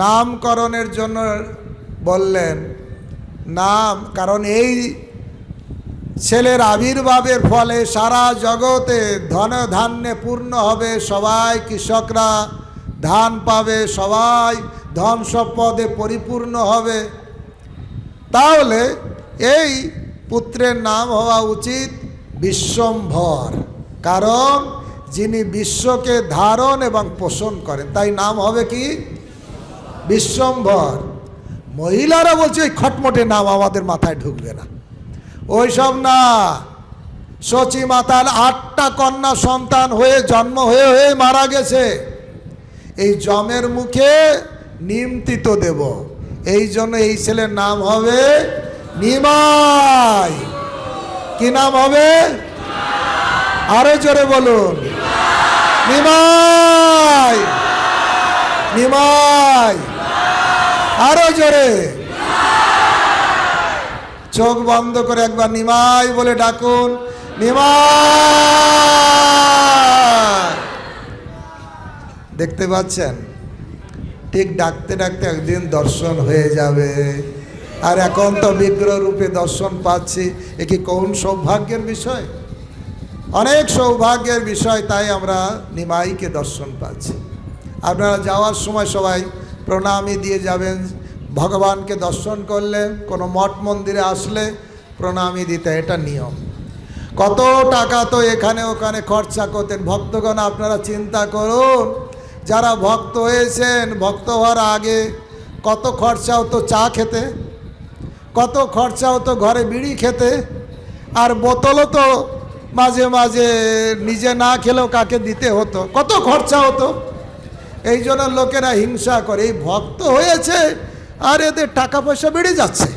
নামকরণের জন্য বললেন নাম, কারণ এই ছেলের আবির্ভাবের ফলে সারা জগতে ধন ধান্যে পূর্ণ হবে, সবাই কৃষকরা ধান পাবে, সবাই ধন সম্পদে পরিপূর্ণ হবে। তাহলে এই পুত্রের নাম হওয়া উচিত বিশ্বম্ভর, কারণ যিনি বিশ্বকে ধারণ এবং পোষণ করেন, তাই নাম হবে কি? বিশ্বম্ভর। মহিলারা বলছে ওই খটমটে নাম আমাদের মাথায় ঢুকবে না, ওই সব না। শচী মাতার 8টা কন্যা সন্তান হয়ে জন্ম হয়ে মারা গেছে, এই যমের মুখে নিমন্ত্রিত দেব, এই জন্য এই ছেলের নাম হবে নিমাই। কি নাম হবে? আরো জোরে বলুন, নিমাই। নিমাই, আরো জোরে। চোখ বন্ধ করে একবার নিমাই বলে ডাকুন, নিমাই। দেখতে পাচ্ছেন, ঠিক ডাকতে ডাকতে একদিন দর্শন হয়ে যাবে। আর এখন তো বিগ্রহ রূপে দর্শন পাচ্ছি, এ কি কোন সৌভাগ্যের বিষয়? অনেক সৌভাগ্যের বিষয়। তাই আমরা নিমাইকে দর্শন পাচ্ছি। আপনারা যাওয়ার সময় সবাই প্রণামী দিয়ে যাবেন। ভগবানকে দর্শন করলে, কোনো মঠ মন্দিরে আসলে প্রণামী দিতে, এটা নিয়ম। কত টাকা তো এখানে ওখানে খরচা করতেন ভক্তগণ। আপনারা চিন্তা করুন, যারা ভক্ত হয়েছেন, ভক্ত হওয়ার আগে কত খরচা হতো চা খেতে, কত খরচা হতো ঘরে বিড়ি খেতে, আর বোতলও তো মাঝে মাঝে নিজে না খেলেও কাকে দিতে হতো, কত খরচা হতো। এই জন্য লোকেরা হিংসা করে, এই ভক্ত হয়েছে আর এদের টাকা পয়সা বেড়ে যাচ্ছে,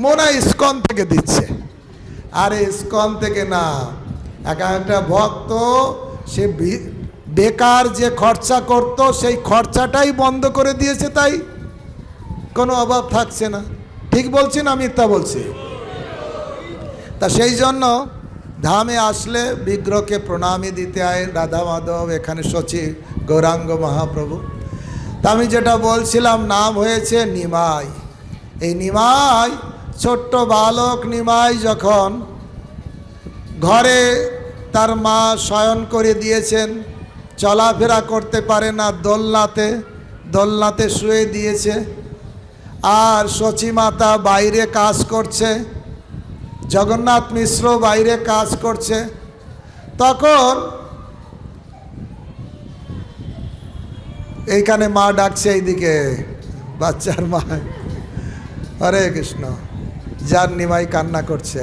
মনে হয় ইস্কন থেকে দিচ্ছে। আরে ইস্কন থেকে না, একটা ভক্ত সে বেকার যে খরচা করত সেই খরচাটাই বন্ধ করে দিয়েছে, তাই কোনো অভাব থাকছে না। ঠিক বলছি না মিথ্যা বলছি? তা সেই জন্য ধামে আসলে বিগ্রহকে প্রণামী দিতে হয়। রাধা মাধব এখানে সচিব গৌরাঙ্গ মহাপ্রভু। তা আমি যেটা বলছিলাম, নাম হয়েছে নিমাই। এই নিমাই, ছোট্ট বালক নিমাই যখন ঘরে তার মা শয়ন করে দিয়েছেন, চলাফেরা করতে পারে না, দোলনাতে শুয়ে দিয়েছে, আর সচিমাতা বাইরে কাজ করছে, জগন্নাথ মিশ্র বাইরে কাজ করছে। তখন এইখানে মা ডাকছে, এইদিকে বাচ্চার মা, হরে কৃষ্ণ। যার নিমাই কান্না করছে,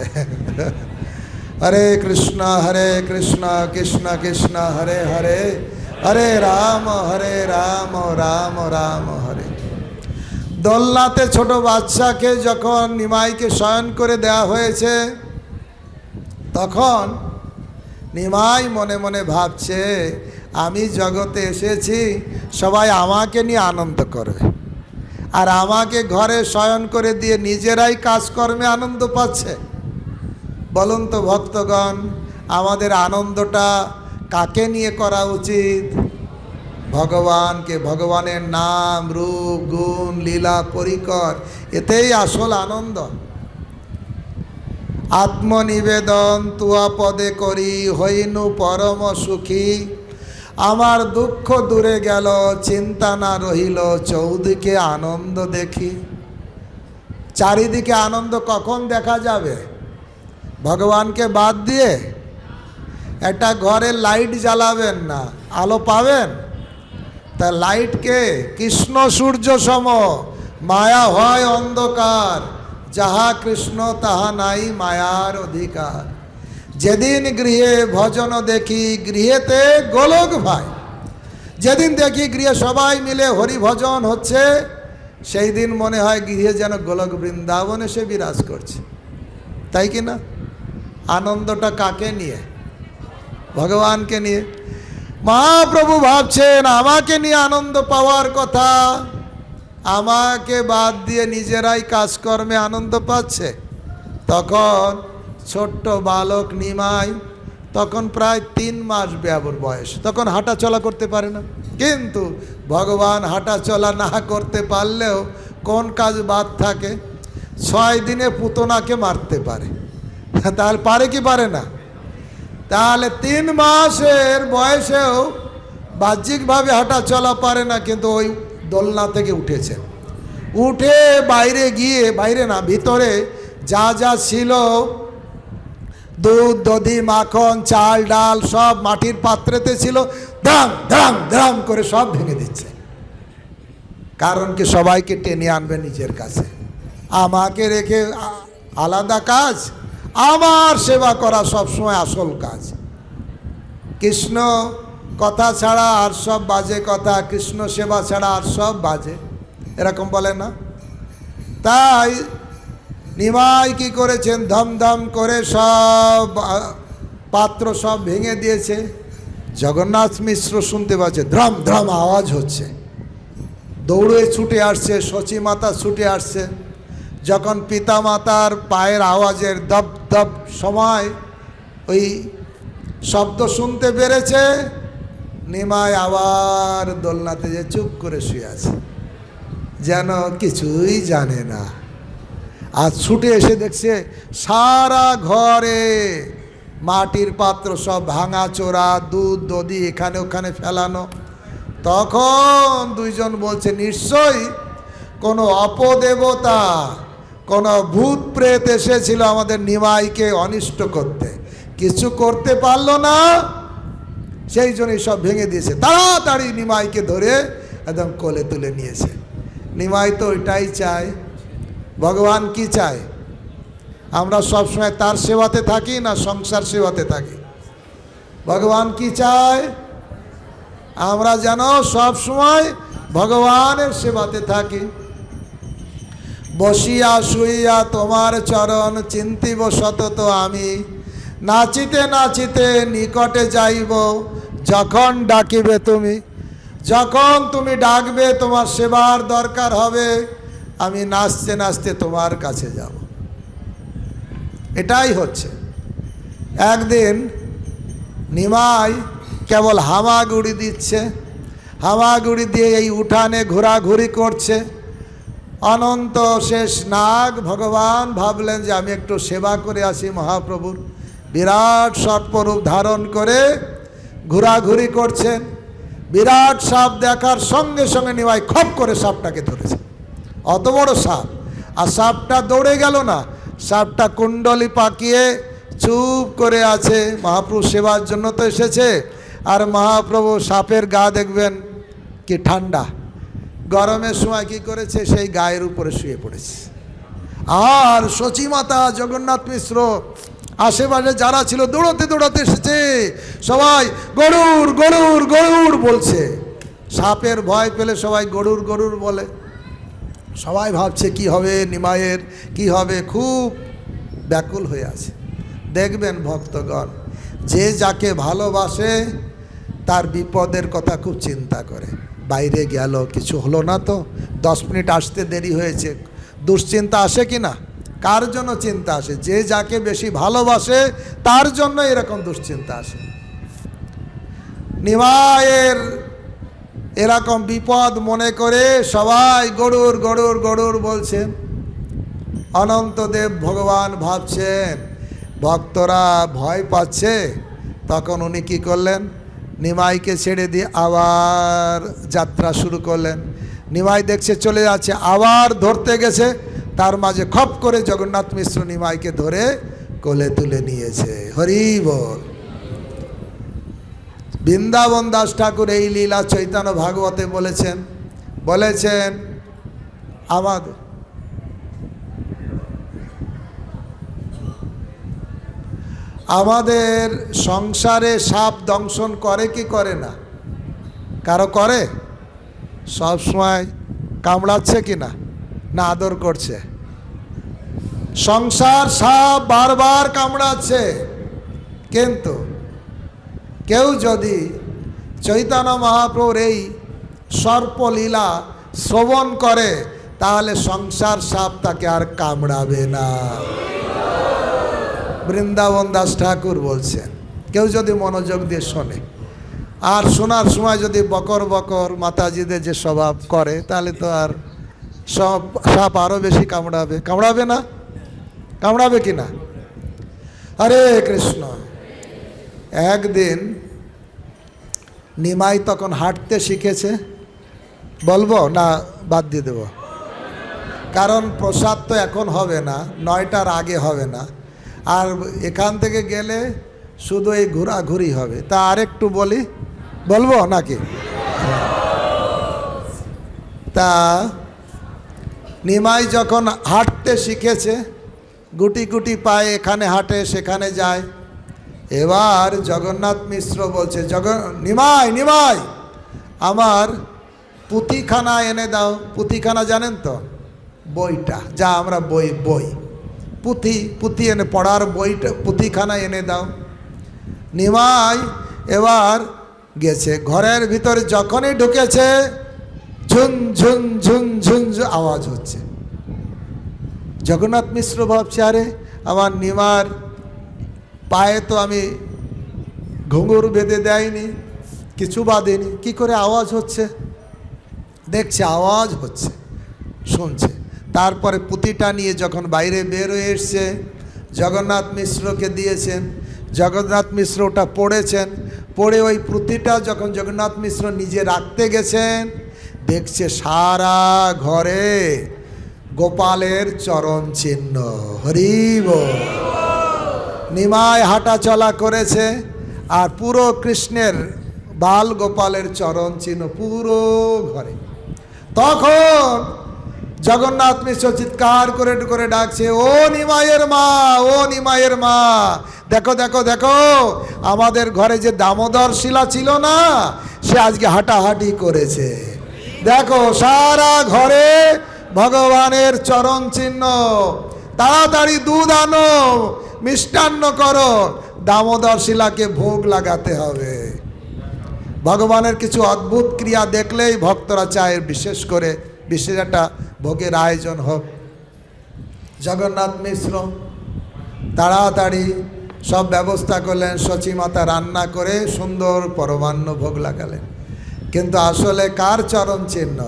হরে কৃষ্ণ কৃষ্ণ কৃষ্ণ হরে হরে, হরে রাম রাম রাম হরে। দোলনাতে ছোট বাচ্চাকে যখন নিমাইকে শয়ন করে দেওয়া হয়েছে, তখন নিমাই মনে মনে ভাবছে, আমি জগতে এসেছি সবাই আমাকে নিয়ে আনন্দ করবে, আর আমাকে ঘরে শয়ন করে দিয়ে নিজেরাই কাজকর্মে আনন্দ পাচ্ছে। বলুন তো ভক্তগণ, আমাদের আনন্দটা কাকে নিয়ে করা উচিত? ভগবানকে। ভগবানের নাম, রূপ, গুণ, লীলা, পরিকর, এতেই আসল আনন্দ। আত্মনিবেদন তুয়া পদে করি, হইনু পরম সুখী। আমার দুঃখ দূরে গেল, চিন্তা না রহিল, চৌদিকে আনন্দ দেখি। চারিদিকে আনন্দ কখন দেখা যাবে? ভগবানকে বাদ দিয়ে একটা ঘরে লাইট জ্বালাবেন না, আলো পাবেন? তা লাইটকে কৃষ্ণ সূর্য সম, মায়া হয় অন্ধকার, যাহা কৃষ্ণ তাহা নাই মায়ার অধিকার। যেদিন গৃহে ভজন দেখি, গৃহেতে গোলক ভাই। যেদিন দেখি গৃহে সবাই মিলে হরি ভজন হচ্ছে, সেই দিন মনে হয় গৃহে যেন গোলক বৃন্দাবনে সে বিরাজ করছে, তাই কি না? আনন্দটা কাকে নিয়ে? ভগবানকে নিয়ে। মহাপ্রভু ভাবছেন আমাকে নিয়ে আনন্দ পাওয়ার কথা, আমাকে বাদ দিয়ে নিজেরাই কাজকর্মে আনন্দ পাচ্ছে। তখন ছোট্ট বালক নিমাই, তখন প্রায় 3 মাস বয়স, তখন হাঁটা চলা করতে পারে না। কিন্তু ভগবান হাঁটা চলা না করতে পারলেও কোন কাজ বাদ থাকে? 6 দিনে পুতনাকে মারতে পারে, তাহলে পারে কি পারে না? তাহলে 3 মাসের বয়সেও বাহ্যিকভাবে হাঁটা চলা পারে না, কিন্তু ওই দোলনা থেকে উঠেছেন। উঠে বাইরে গিয়ে, বাইরে না ভিতরে যা যা ছিল, দুধ, দধি, মাখন, চাল, ডাল সব মাটির পাত্রেতে ছিল, ধাম ধাম ধাম করে সব ভেঙে দিচ্ছে। কারণ কি? সবাইকে টেনে আনবে নিজের কাছে। আমাকে রেখে আলাদা কাজ, আমার সেবা করা সবসময় আসল কাজ। কৃষ্ণ কথা ছাড়া আর সব বাজে কথা, কৃষ্ণ সেবা ছাড়া আর সব বাজে, এরকম বলে না? তাই নিমাই কি করেছেন, ধমধম করে সব পাত্র সব ভেঙে দিয়েছে। জগন্নাথ মিশ্র শুনতে পাচ্ছে ধ্রম ধ্রম আওয়াজ হচ্ছে, দৌড়ে ছুটে আসছে, সচী মাতা ছুটে আসছে। যখন পিতা মাতার পায়ের আওয়াজের দপ দপ সময় ওই শব্দ শুনতে পেরেছে, নিমাই আবার দোলনাতে যে চুপ করে শুয়ে আছে, যেন কিছুই জানে না। আর ছুটে এসে দেখছে সারা ঘরে মাটির পাত্র সব ভাঙা চোরা, দুধ দধি এখানে ওখানে ফেলানো। তখন দুইজন বলছে নিশ্চয়ই কোনো অপদেবতা, কোনো ভূত প্রেত এসেছিল আমাদের নিমাইকে অনিষ্ট করতে, কিছু করতে পারলো না, সেই জন্যই সব ভেঙে দিয়েছে। তাড়াতাড়ি নিমাইকে ধরে একদম কোলে তুলে নিয়েছে। নিমাই তো ওইটাই চায়। ভগবান কি চায়? আমরা সবসময় তার সেবাতে থাকি না সংসার সেবাতে থাকি? ভগবান কি চায়? আমরা যেন সব সময় ভগবানের সেবাতে থাকি। বসিয়া শুইয়া তোমার চরণ চিন্তিব সতত আমি, নাচিতে নাচিতে নিকটে যাইব যখন ডাকিবে তুমি। যখন তুমি ডাকবে, তোমার সেবার দরকার হবে, আমি নাচতে নাচতে তোমার কাছে যাব। এটাই হচ্ছে। একদিন নিমাই কেবল হামাগুড়ি দিচ্ছে, হামাগুড়ি দিয়ে এই উঠানে ঘোরাঘুরি করছে। অনন্ত শেষ নাগ ভগবান ভাবলেন যে আমি একটু সেবা করে আসি মহাপ্রভুর। বিরাট সর্পরূপ ধারণ করে ঘোরাঘুরি করছেন। বিরাট সাপ দেখার সঙ্গে সঙ্গে নিমাই খপ করে সাপটাকে ধরেছে। অত বড় সাপ, আর সাপটা দৌড়ে গেল না, সাপটা কুণ্ডলি পাকিয়ে চুপ করে আছে। মহাপ্রভু সেবার জন্য তো এসেছে। আর মহাপ্রভু সাপের গা দেখবেন কি ঠান্ডা, গরমের সময় কি করেছে, সেই গায়ের উপরে শুয়ে পড়েছে। আর সচী মাতা, জগন্নাথ মিশ্র, আশেপাশে যারা ছিল দৌড়াতে দৌড়াতে এসেছে। সবাই গরুর গরুর গরুর বলছে। সাপের ভয় পেলে সবাই গরুর গরুর বলে। সবাই ভাবছে কি হবে নিমাইয়ের, কি হবে, খুব ব্যাকুল হয়ে আছে। দেখবেন ভক্তগণ, যে যাকে ভালোবাসে তার বিপদের কথা খুব চিন্তা করে। বাইরে গেল, কিছু হলো না তো, 10 মিনিট আসতে দেরি হয়েছে, দুশ্চিন্তা আসে কি না? কার জন্য চিন্তা আসে? যে যাকে বেশি ভালোবাসে তার জন্য এরকম দুশ্চিন্তা আসে। নিমাইয়ের এরকম বিপদ মনে করে সবাই গরুর গরুর গরুর বলছেন। অনন্তদেব ভগবান ভাবছেন ভক্তরা ভয় পাচ্ছে। তখন উনি কী করলেন, নিমাইকে ছেড়ে দিয়ে আবার যাত্রা শুরু করলেন। নিমাই দেখছে চলে যাচ্ছে, আবার ধরতে গেছে, তার মাঝে খপ করে জগন্নাথ মিশ্র নিমাইকে ধরে কোলে তুলে নিয়েছে। হরি বল। বৃন্দাবন দাস ঠাকুর এই লীলা চৈতন্য ভাগবতে বলেছেন আমাদের সংসারে সাপ দংশন করে কি করে না? কারো করে? সব সময় কামড়াচ্ছে কি না? না আদর করছে? সংসার সাপ বারবার কামড়াচ্ছে, কিন্তু কেউ যদি চৈতন্য মহাপ্রভুর এই সর্পলীলা শ্রবণ করে, তাহলে সংসার সাপ তাকে আর কামড়াবে না। বৃন্দাবন দাস ঠাকুর বলছেন, কেউ যদি মনোযোগ দিয়ে শোনে, আর শোনার সময় যদি বকর বকর মাতাজিদের যে স্বভাব করে, তাহলে তো আর সব সাপ আরও বেশি কামড়াবে না? কামড়াবে কি না? হরে কৃষ্ণ। একদিন নিমাই তখন হাঁটতে শিখেছে। বলবো না বাদ দিয়ে দেব? কারণ প্রসাদ তো এখন হবে না, 9টার আগে হবে না, আর এখান থেকে গেলে শুধু এই ঘোরাঘুরি হবে। তা আরেকটু বলবো নাকি? তা নিমাই যখন হাঁটতে শিখেছে, গুটি গুটি পায়ে এখানে হাঁটে সেখানে যায়। এবার জগন্নাথ মিশ্র বলছে, নিমাই আমার পুঁথিখানা এনে দাও। পুঁথিখানা জানেন তো? বইটা, যা আমরা বই পুঁথি এনে পড়ার বইটা পুঁথিখানা এনে দাও। নিমাই এবার গেছে, ঘরের ভিতরে যখনই ঢুকেছে ঝুন ঝুন ঝুন ঝুন আওয়াজ হচ্ছে। জগন্নাথ মিশ্র ভাবছে, আরে আমার নিমার পায়ে তো আমি ঘুঙুর বেঁধে দেয়নি, কিছু বাঁধেনি, কি করে আওয়াজ হচ্ছে? দেখছে আওয়াজ হচ্ছে, শুনছে। তারপরে পুঁথিটা নিয়ে যখন বাইরে বের হয়ে এসছে, জগন্নাথ মিশ্রকে দিয়েছেন। জগন্নাথ মিশ্র ওটা পড়েছেন, পড়ে ওই পুঁথিটা যখন জগন্নাথ মিশ্র নিজে রাখতে গেছেন, দেখছে সারা ঘরে গোপালের চরণ চিহ্ন। হরি বল। নিমাই হাঁটা চলা করেছে, আর পুরো কৃষ্ণের বাল গোপালের চরণ চিহ্ন পুরো ঘরে। তখন জগন্নাথ মিশ্র চিৎকার করে করে ডাকছে, ও নিমাইয়ের মা, ও নিমাইয়ের মা, দেখো দেখো দেখো, আমাদের ঘরে যে দামোদর শিলা ছিল না, সে আজকে হাঁটাহাঁটি করেছে। দেখো সারা ঘরে ভগবানের চরণ চিহ্ন। তাড়াতাড়ি দুধ আনো, মিষ্টান্ন করো, দামোদর শিলাকে ভোগ লাগাতে হবে। ভগবানের কিছু অদ্ভুত ক্রিয়া দেখলেই ভক্তরা চায় বিশেষ করে বিশেষ একটা ভোগের আয়োজন হোক। জগন্নাথ মিশ্র তাড়াতাড়ি সব ব্যবস্থা করলেন, সচিমাতা রান্না করে সুন্দর পরমান্ন ভোগ লাগালেন। কিন্তু আসলে কার চরণ চিহ্ন?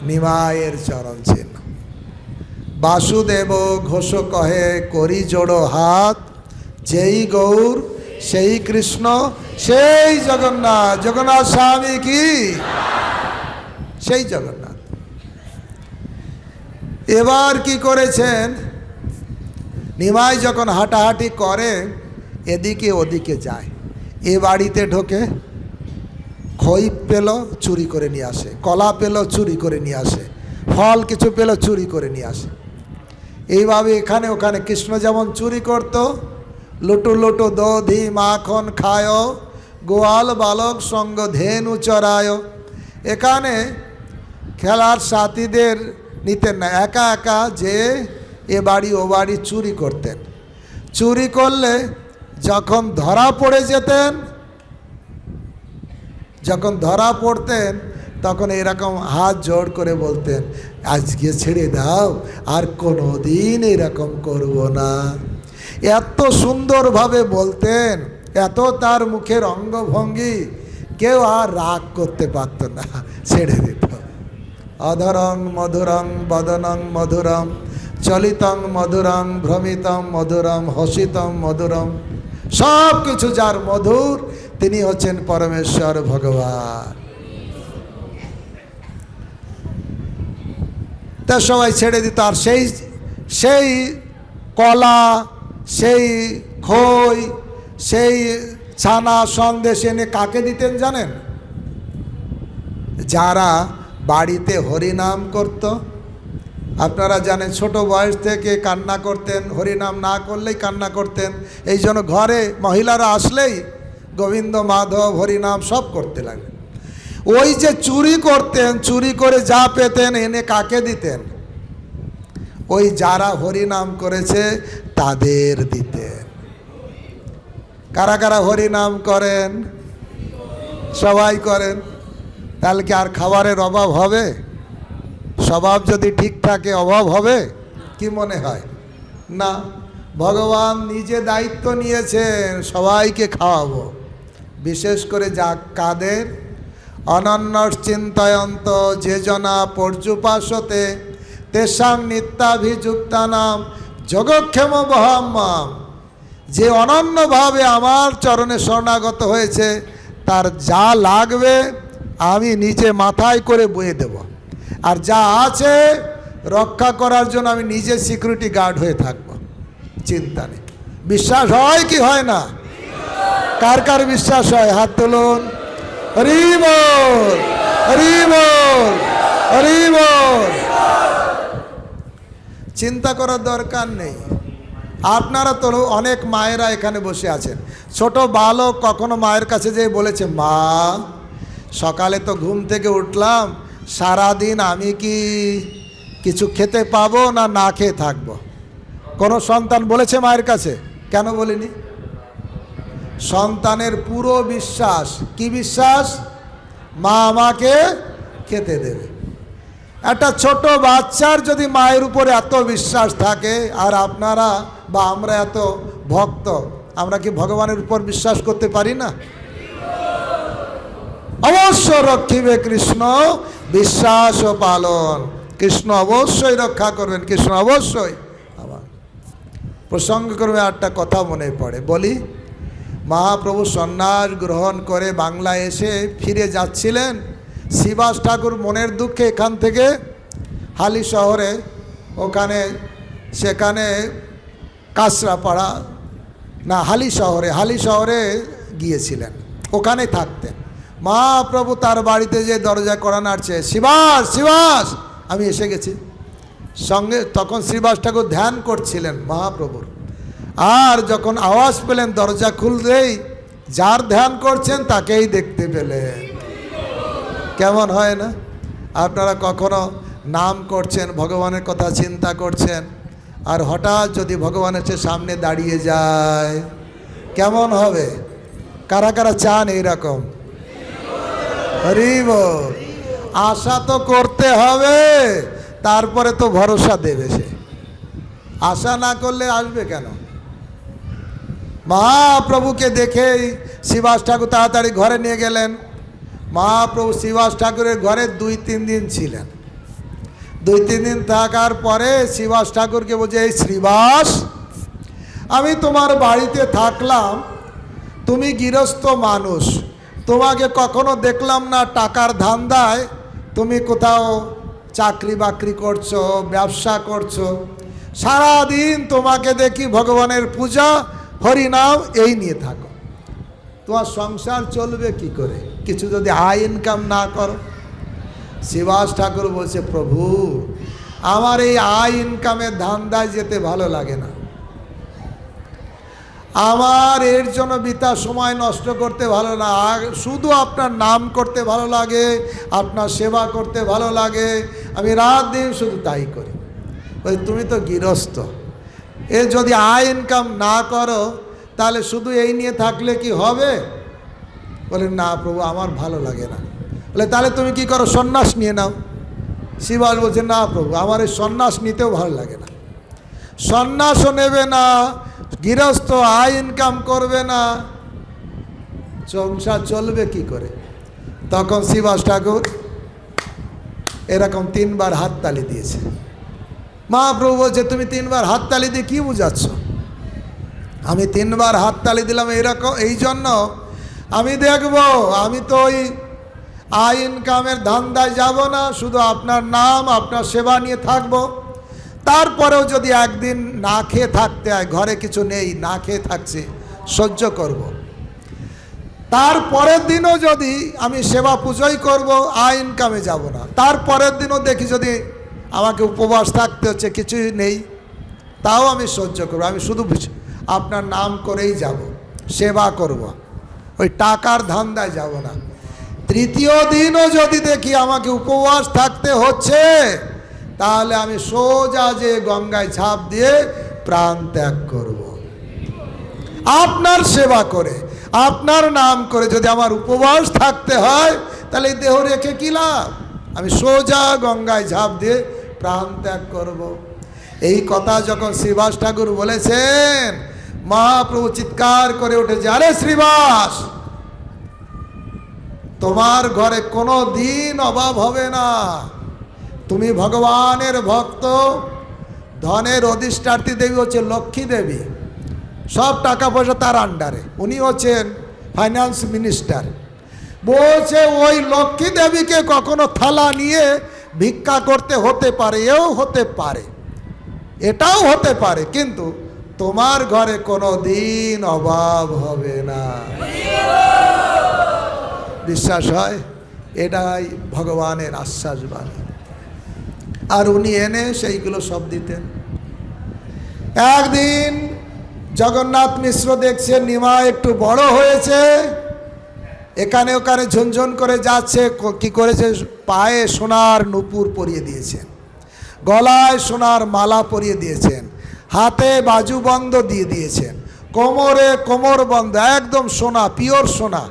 নিমাইয়ের চরণ চিহ্ন। বাসুদেব ঘোষ কহে করি জোড়ো হাত, যেই গৌর সেই কৃষ্ণ সেই জগন্নাথ। জগন্নাথ স্বামী কি? সেই জগন্নাথ। এবার কি করেছেন, নিমাই যখন হাঁটাহাঁটি করে এদিকে ওদিকে যায়, এ বাড়িতে ঢোকে, খই পেল চুরি করে নিয়ে আসে, কলা পেল চুরি করে নিয়ে আসে, ফল কিছু পেল চুরি করে নিয়ে আসে। এইভাবে এখানে ওখানে কৃষ্ণ যেমন চুরি করত, লুটু লুটু দধি মাখন খায়, গোয়াল বালক সঙ্গ ধেনু চড়ায়। এখানে খেলার সাথীদের নিতেন না, একা একা যে এ বাড়ি ও বাড়ি চুরি করতেন। চুরি করলে যখন ধরা পড়ে যেতেন, যখন ধরা পড়তেন তখন এরকম হাত জোড় করে বলতেন, আজকে ছেড়ে দাও, আর কোনো দিন এরকম করব না। এত সুন্দরভাবে বলতেন, এত তার মুখের অঙ্গভঙ্গি, কেউ আর রাগ করতে পারত না, ছেড়ে দিত। অধরং মধুরং বদনং মধুরম, চলিতং মধুরং ভ্রমিতং মধুরম, হসিতং মধুরম। সব কিছু যার মধুর তিনি হচ্ছেন পরমেশ্বর ভগবান। তা সবাই ছেড়ে দিত। আর সেই কলা, সেই খই, সেই ছানা সন্দেশ এনে কাকে দিতেন জানেন? যারা বাড়িতে হরিনাম করত। আপনারা জানেন ছোট বয়স থেকে কান্না করতেন, হরিনাম না করলেই কান্না করতেন। এই জন্য ঘরে মহিলারা আসলেই গোবিন্দ মাধব হরিনাম সব করতে লাগলেন। ওই যে চুরি করতেন, চুরি করে যা পেতেন এনে কাকে দিতেন? ওই যারা হরিনাম করেছে তাদের দিতেন। কারা কারা হরিনাম করেন? সবাই করেন। তাহলে কি আর খাবারের অভাব হবে? স্বভাব যদি ঠিক থাকে অভাব হবে কি মনে হয়? না। ভগবান নিজে দায়িত্ব নিয়েছেন সবাইকে খাওয়াবো। বিশেষ করে যা কাদের অনন্য চিন্তয়ন্ত যে জনা পর্যুপাসতে তেষাং নিত্যাভিযুক্তানাম যোগক্ষেম বহাম্মাম। যে অনন্যভাবে আমার চরণে শরণাগত হয়েছে তার যা লাগবে আমি নিজে মাথায় করে বয়ে দেব, আর যা আছে রক্ষা করার জন্য আমি নিজে সিকিউরিটি গার্ড হয়ে থাকব। চিন্তা নেই। বিশ্বাস হয় কি হয় না? কার কার বিশ্বাস হয়? হাত তুলুন। হরি বল, হরি বল, হরি বল। চিন্তা করার দরকার নেই। আপনারা তো অনেক মায়েরা এখানে বসে আছেন, ছোট বালক কখনো মায়ের কাছে যেয়ে বলেছে, মা সকালে তো ঘুম থেকে উঠলাম, সারাদিন আমি কি কিছু খেতে পাবো না না খেয়ে থাকবো? কোনো সন্তান বলেছে মায়ের কাছে? কেন বলিনি? সন্তানের পুরো বিশ্বাস, কি বিশ্বাস? মা আমাকে খেতে দেবে। একটা ছোট বাচ্চার যদি মায়ের উপরে এত বিশ্বাস থাকে, আর আপনারা বা আমরা এত ভক্ত, আমরা কি ভগবানের উপর বিশ্বাস করতে পারি না? অবশ্য রক্ষিবে কৃষ্ণ বিশ্বাস ও পালন। কৃষ্ণ অবশ্যই রক্ষা করবেন, কৃষ্ণ অবশ্যই। আবার প্রসঙ্গক্রমে একটা কথা মনে পড়ে, বলি। মহাপ্রভু সন্ন্যাস গ্রহণ করে বাংলায় এসে ফিরে যাচ্ছিলেন। শ্রীবাস ঠাকুর মনের দুঃখে এখান থেকে হালি শহরে, সেখানে কাঁচরাপাড়া না, হালি শহরে গিয়েছিলেন, ওখানে থাকতেন। মহাপ্রভু তার বাড়িতে যে দরজা করা নাড়ছে, শ্রীবাস শ্রীবাস আমি এসে গেছি। সঙ্গে তখন শ্রীবাস ঠাকুর ধ্যান করছিলেন মহাপ্রভুর। আর যখন আওয়াজ পেলেন দরজা খুললেই যার ধ্যান করছেন তাকেই দেখতে পেলেন। কেমন হয় না? আপনারা কখনো নাম করছেন, ভগবানের কথা চিন্তা করছেন, আর হঠাৎ যদি ভগবান এসে সামনে দাঁড়িয়ে যায়, কেমন হবে? কারা কারা চান এইরকম? হরিব। আশা তো করতে হবে, তারপরে তো ভরসা দেবে সে। আশা না করলে আসবে কেন? মহাপ্রভুকে দেখেই শ্রীবাস ঠাকুর তাড়াতাড়ি ঘরে নিয়ে গেলেন। মহাপ্রভু শ্রীবাস ঠাকুরের ঘরে 2-3 দিন ছিলেন। 2-3 দিন থাকার পরে শ্রীবাস ঠাকুরকে বলছে, এই শ্রীবাস, আমি তোমার বাড়িতে থাকলাম, তুমি গৃহস্থ মানুষ, তোমাকে কখনো দেখলাম না টাকার ধান্দায় তুমি কোথাও চাকরি বাকরি করছো, ব্যবসা করছো। সারাদিন তোমাকে দেখি ভগবানের পূজা, হরিনাম এই নিয়ে থাকো। তোমার সংসার চলবে কি করে কিছু যদি আয় ইনকাম না করো? শ্রীবাস ঠাকুর বলছে, প্রভু, আমার এই আয় ইনকামের ধান্দায় যেতে ভালো লাগে না, আমার এর জন্য বৃথা সময় নষ্ট করতে ভালো না, শুধু আপনার নাম করতে ভালো লাগে, আপনার সেবা করতে ভালো লাগে, আমি রাত দিন শুধু তাই করি। বলে, তুমি তো গৃহস্থ, এ যদি আয় ইনকাম না করো তাহলে শুধু এই নিয়ে থাকলে কি হবে? বলে, না প্রভু, আমার ভালো লাগে না। বলে, তাহলে তুমি কি করো? সন্ন্যাস নিয়ে নাও। শ্রীবাস বলছে, না প্রভু, আমার এই সন্ন্যাস নিতেও ভালো লাগে না, সন্ন্যাসও নেবে না, গৃহস্থ আয় ইনকাম করবে না, সংসার চলবে কি করে? তখন শ্রীবাস ঠাকুর এরকম 3 বার হাততালি দিয়েছে। মহাপ্রভু বলছে, তুমি 3 বার হাততালি দিয়ে কী বুঝাচ্ছ? আমি 3 বার হাততালি দিলাম এইরকম, এই জন্য আমি দেখব, আমি তো ওই আয় ইনকামের ধান্দায় যাব না, শুধু আপনার নাম আপনার সেবা নিয়ে থাকব। তারপরেও যদি একদিন না খেয়ে থাকতে হয়, ঘরে কিছু নেই, না খেয়ে থাকছে, সহ্য করব। তারপরের দিনও যদি আমি সেবা পুজোই করব, আয় ইনকামে যাব না। তারপরের দিনও দেখি যদি আমাকে উপবাস থাকতে হচ্ছে, কিছুই নেই, তাও আমি সহ্য করব। আমি শুধু আপনার নাম করেই যাব, সেবা করব, ওই টাকার ধান্দায় যাব না। তৃতীয় দিনও যদি দেখি আমাকে উপবাস থাকতে হচ্ছে, তাহলে আমি সোজা যে গঙ্গায় ঝাঁপ দিয়ে প্রাণ ত্যাগ করব। আপনার সেবা করে, আপনার নাম করে যদি আমার উপবাস থাকতে হয়, তাহলে এই দেহ রেখে কি লাভ? আমি সোজা গঙ্গায় ঝাঁপ দিয়ে প্রাণ ত্যাগ করব। এই কথা যখন শ্রীবাস ঠাকুর বলেছেন, মহাপ্রভু চিৎকার করে উঠেছে, আরে শ্রীবাস, তোমার ঘরে কোনো দিন অভাব হবে না, তুমি ভগবানের ভক্ত, ধনের অধিষ্ঠাত্রী দেবী হচ্ছে লক্ষ্মী দেবী, সব টাকা পয়সা তার আন্ডারে, উনি হচ্ছেন ফাইন্যান্স মিনিস্টার। বলছে ওই লক্ষ্মী দেবীকে কখনো থালা নিয়ে ভিক্ষা করতে হতে পারে, এও হতে পারে, এটাও হতে পারে, কিন্তু তোমার ঘরে কোনো দিন অভাব হবে না। বিশ্বাস হয়? এটাই ভগবানের আশ্বাস বাণী। আর উনি এনে সেইগুলো সব দিতেন। একদিন জগন্নাথ মিশ্র দেখছেন নিমা একটু বড় হয়েছে, এখানে ওখানে ঝনঝন করে যাচ্ছে, কি করেছে? পায়ে সোনার নুপুর পরিয়ে দিয়েছেন, গলায় সোনার মালা পরিয়ে দিয়েছেন, হাতে বাজুবন্ধ দিয়ে দিয়েছেন, কোমরে কোমর বন্ধ, একদম সোনা, পিওর সোনা,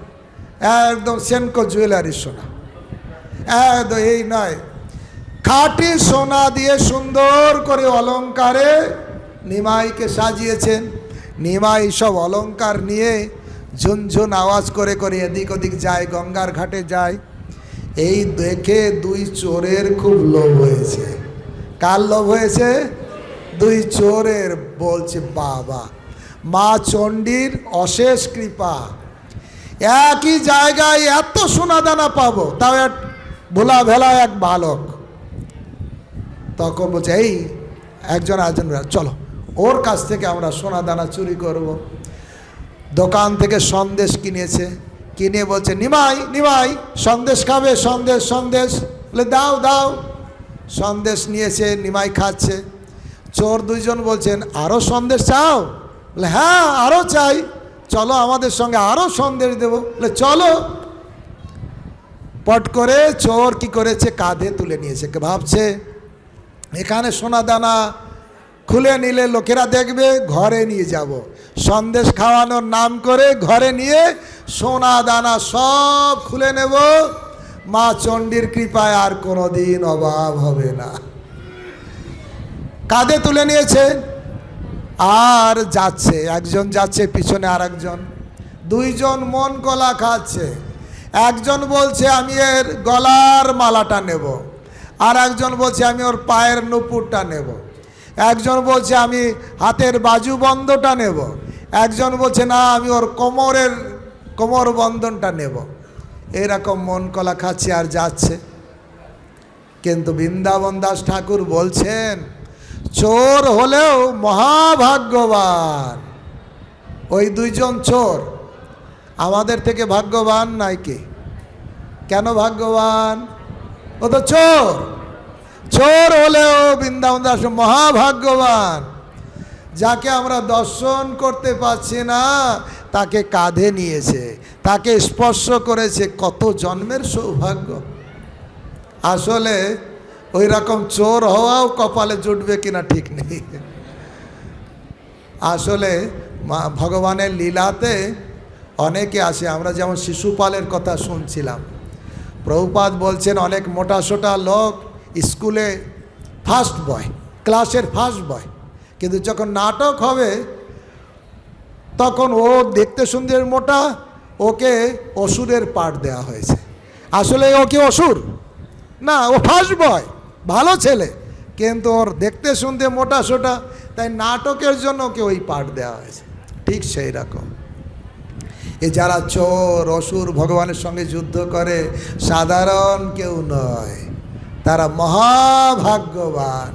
একদম সেনকো জুয়েলারির সোনা, একদম এই নয়, খাঁটি সোনা দিয়ে সুন্দর করে অলংকারে নিমাইকে সাজিয়েছেন। নিমাই সব অলংকার নিয়ে ঝুনঝুন আওয়াজ করে করে এদিক ওদিক যায়, গঙ্গার ঘাটে যায়। এই দেখে দুই চোরের খুব লোভ হয়েছে। কার লোভ হয়েছে? দুই চোরের। বলছে বাবা, মা চণ্ডীর অশেষ কৃপা, একই জায়গায় এত সোনা দানা পাবো, তাও এক ভোলা ভেলা এক বালক। তখন বলছে এই একজন চলো ওর কাছ থেকে আমরা সোনা দানা চুরি করব। দোকান থেকে সন্দেশ কিনেছে, কিনে বলছে নিমাই নিমাই সন্দেশ খাবে? সন্দেশ সন্দেশ, বলে দাও দাও। সন্দেশ নিয়েছে, নিমাই খাচ্ছে। চোর দুইজন বলছেন আরও সন্দেশ চাও? বলে হ্যাঁ আরও চাই, চলো আমাদের সঙ্গে আরও সন্দেশ দেবো। বলে চলো। পট করে চোর কি করেছে, কাঁধে তুলে নিয়েছে। ভাবছে এখানে সোনা দানা খুলে নিলে লোকেরা দেখবে, ঘরে নিয়ে যাব, সন্দেশ খাওয়ানোর নাম করে ঘরে নিয়ে সোনা দানা সব খুলে নেব, মা চণ্ডীর কৃপায় আর কোনোদিন অভাব হবে না। কাঁধে তুলে নিয়েছে আর যাচ্ছে, একজন যাচ্ছে পিছনে আর একজন, দুইজন মন কলা খাচ্ছে। একজন বলছে আমি এর গলার মালাটা নেব, আর একজন বলছে আমি ওর পায়ের নুপুরটা নেব, একজন বলছে আমি হাতের বাজুবন্ধটা নেব, একজন বলছে না আমি ওর কোমর বন্ধনটা নেব। এরকম মন কলা খাচ্ছে আর যাচ্ছে। কিন্তু বৃন্দাবন দাস ঠাকুর বলছেন চোর হলেও মহাভাগ্যবান। ওই দুইজন চোর আমাদের থেকে ভাগ্যবান নাই কি? কেন ভাগ্যবান? ও তো চোর। চোর হলেও বৃন্দাবন দাস মহাভাগ্যবান। যাকে আমরা দর্শন করতে পারছি না তাকে কাঁধে নিয়েছে, তাকে স্পর্শ করেছে, কত জন্মের সৌভাগ্য। আসলে ওই রকম চোর হওয়াও কপালে জুটবে কিনা ঠিক নেই। আসলে ভগবানের লীলাতে অনেকে আসে। আমরা যেমন শিশুপালের কথা শুনছিলাম, প্রভুপাদ বলছেন অনেক মোটাসোটা লোক স্কুলে ফার্স্ট বয়, ক্লাসের ফার্স্ট বয়, কিন্তু যখন নাটক হবে তখন ও দেখতে সুন্দর মোটা, ওকে অসুরের পাঠ দেওয়া হয়েছে। আসলে ও কি অসুর না, ও ফার্স্ট বয়, ভালো ছেলে, কিন্তু ওর দেখতে শুনতে মোটা সোটা, তাই নাটকের জন্য ওকে ওই পাঠ দেওয়া হয়েছে। ঠিক সেই রকম এ যারা চোর অসুর ভগবানের সঙ্গে যুদ্ধ করে সাধারণ কেউ নয়, তারা মহাভাগ্যবান।